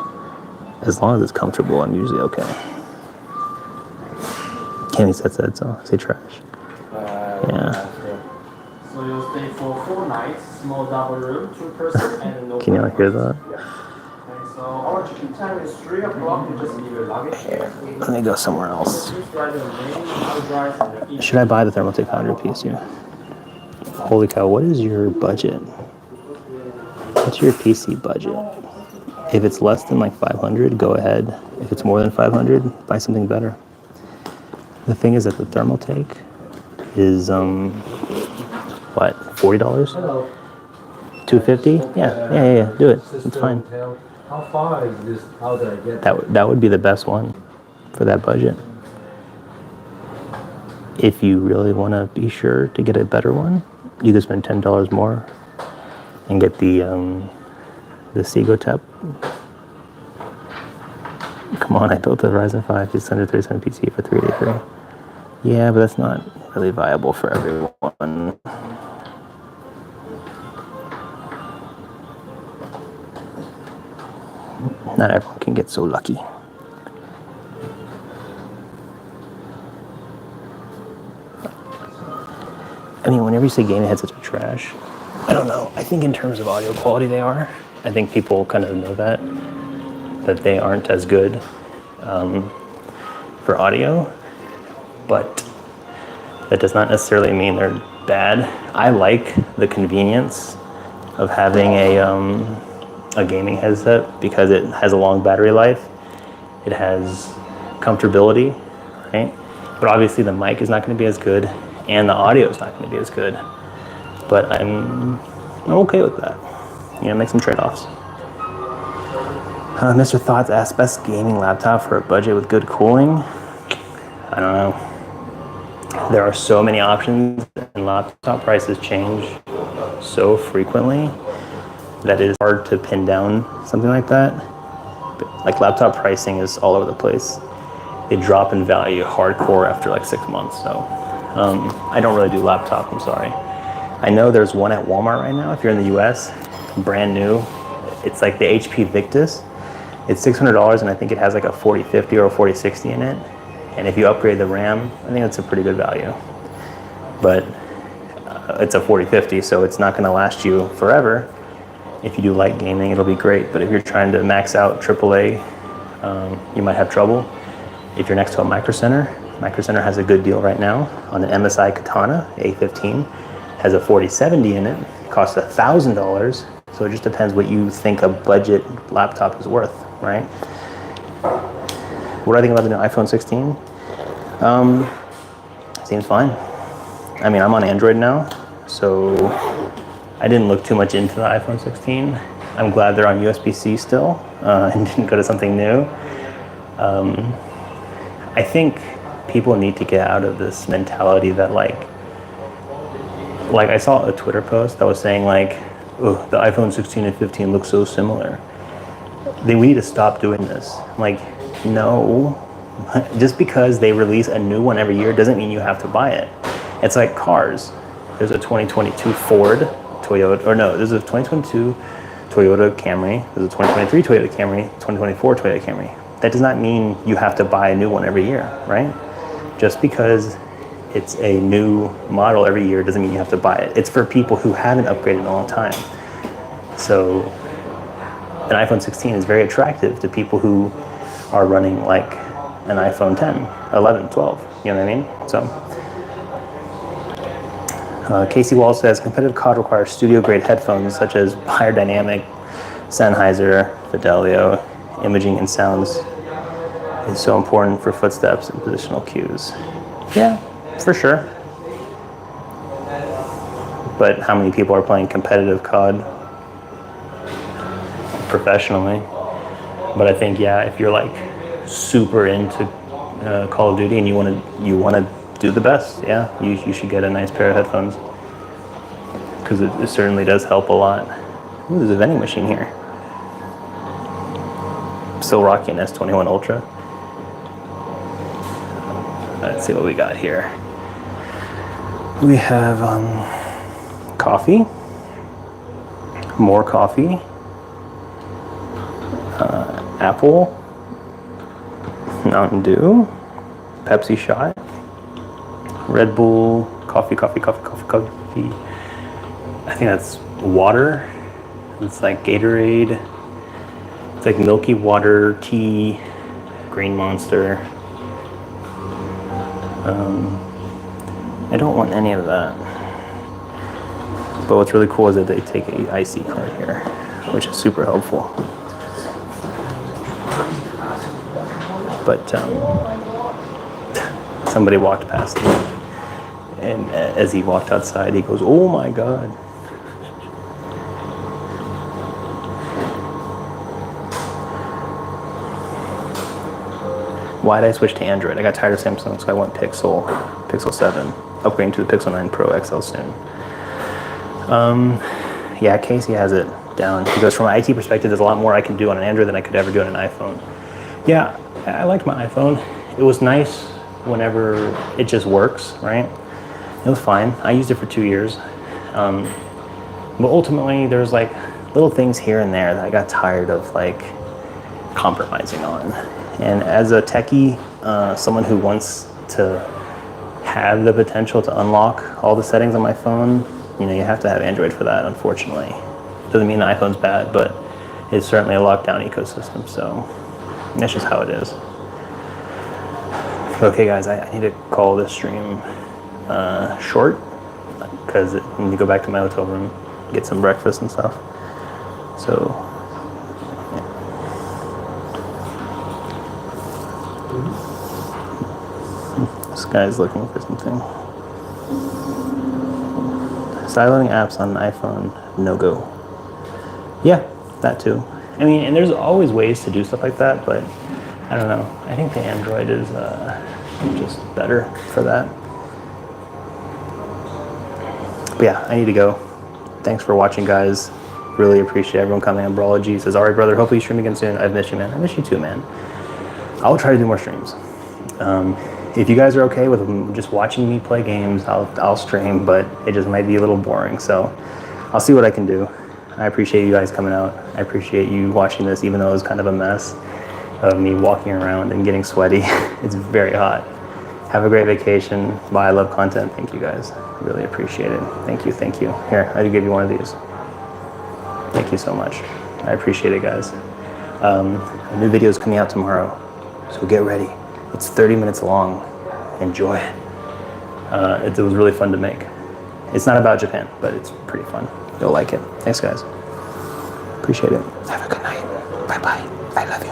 Speaker 1: as long as it's comfortable, I'm usually okay. Kenny said so. Say trash. Yeah.
Speaker 2: So you'll stay for 4 nights, small double room, 2 person, and no.
Speaker 1: Can you not hear that?
Speaker 2: Okay, so our check-in time is 3 o'clock. You just leave your luggage here.
Speaker 1: Let me go somewhere else.
Speaker 2: Just write your name, address, and your
Speaker 1: Should I buy the Thermaltake 100 piece here? Holy cow, what is your budget? What's your PC budget? If it's less than like 500, go ahead. If it's more than 500, buy something better. The thing is that the Thermaltake is what, $40?
Speaker 2: Hello.
Speaker 1: $250? Yeah. Do it. It's fine.
Speaker 2: How far is this? How do I get
Speaker 1: That would be the best one for that budget. If you really want to be sure to get a better one, you can spend $10 more and get the Segotep. Come on, I built a Ryzen 5 637 PC for 383. Yeah, but that's not really viable for everyone. Not everyone can get so lucky. I mean, whenever you say gaming headsets are trash, I don't know. I think in terms of audio quality they are. I think people kind of know that they aren't as good for audio, but that does not necessarily mean they're bad. I like the convenience of having a gaming headset because it has a long battery life. It has comfortability, right? But obviously the mic is not going to be as good and the audio is not going to be as good. But I'm okay with that. Make some trade-offs. Mr. Thoughts asked, best gaming laptop for a budget with good cooling? I don't know. There are so many options and laptop prices change so frequently that it is hard to pin down something like that. Like laptop pricing is all over the place. They drop in value hardcore after like 6 months. So I don't really do laptop, I'm sorry. I know there's one at Walmart right now, if you're in the US, brand new. It's like the HP Victus. It's $600 and I think it has like a 4050 or a 4060 in it. And if you upgrade the RAM, I think that's a pretty good value. But it's a 4050, so it's not gonna last you forever. If you do light gaming, it'll be great. But if you're trying to max out AAA, you might have trouble. If you're next to a Micro Center has a good deal right now on an MSI Katana A15. Has a 4070 in it, costs $1,000. So it just depends what you think a budget laptop is worth, right? What do I think about the new iPhone 16? Seems fine. I mean, I'm on Android now, so I didn't look too much into the iPhone 16. I'm glad they're on USB-C still and didn't go to something new. I think people need to get out of this mentality that like I saw a Twitter post that was saying like, oh, the iPhone 16 and 15 look so similar. We need to stop doing this. Like, no. Just because they release a new one every year doesn't mean you have to buy it. It's like cars. There's a 2022 Ford, Toyota, or no, there's a 2022 Toyota Camry, there's a 2023 Toyota Camry, 2024 Toyota Camry. That does not mean you have to buy a new one every year, right? Just because it's a new model every year doesn't mean you have to buy it. It's for people who haven't upgraded in a long time. So an iPhone 16 is very attractive to people who are running like an iPhone 10, 11, 12, you know what I mean? So Casey Wall says, competitive COD requires studio-grade headphones such as Beyerdynamic, Sennheiser, Fidelio. Imaging and sounds is so important for footsteps and positional cues. Yeah, for sure. But how many people are playing competitive COD professionally? But I think, yeah, if you're like super into Call of Duty and you want to do the best. Yeah, you should get a nice pair of headphones because it certainly does help a lot. Ooh, there's a vending machine here. Still rocking S21 Ultra. Let's see what we got here. We have coffee, more coffee, apple, Mountain Dew, Pepsi shot, Red Bull, coffee. I think that's water. It's like Gatorade. It's like milky water, tea, Green Monster. I don't want any of that. But what's really cool is that they take a IC card here, which is super helpful. But somebody walked past me, and as he walked outside, he goes, "Oh my God." Why did I switch to Android? I got tired of Samsung, so I went Pixel 7, upgrading to the Pixel 9 Pro XL soon. Yeah, Casey has it down. He goes, from an IT perspective, there's a lot more I can do on an Android than I could ever do on an iPhone. Yeah, I liked my iPhone. It was nice whenever it just works, right? It was fine. I used it for 2 years. But ultimately, there's like little things here and there that I got tired of like compromising on. And as a techie, someone who wants to have the potential to unlock all the settings on my phone, you know, you have to have Android for that, unfortunately. Doesn't mean the iPhone's bad, but it's certainly a lockdown ecosystem, so that's just how it is. Okay, guys, I need to call this stream short because I need to go back to my hotel room, get some breakfast and stuff. So, yeah. This guy's looking for something. Sideloading apps on an iPhone, no go. Yeah, that too. I mean, and there's always ways to do stuff like that, but I don't know. I think the Android is just better for that. But yeah, I need to go. Thanks for watching, guys. Really appreciate everyone coming on Brawlology. Says, all right, brother, hopefully you stream again soon. I've missed you, man. I miss you too, man. I'll try to do more streams. If you guys are okay with just watching me play games, I'll stream, but it just might be a little boring. So I'll see what I can do. I appreciate you guys coming out. I appreciate you watching this, even though it was kind of a mess of me walking around and getting sweaty. It's very hot. Have a great vacation. Bye. I love content. Thank you, guys. Really appreciate it. Thank you. Thank you. Here, I do give you one of these. Thank you so much. I appreciate it, guys. A new video is coming out tomorrow, so get ready. It's 30 minutes long. Enjoy it. It was really fun to make. It's not about Japan, but it's pretty fun. You'll like it. Thanks, guys. Appreciate it. Have a good night. Bye-bye. I love you.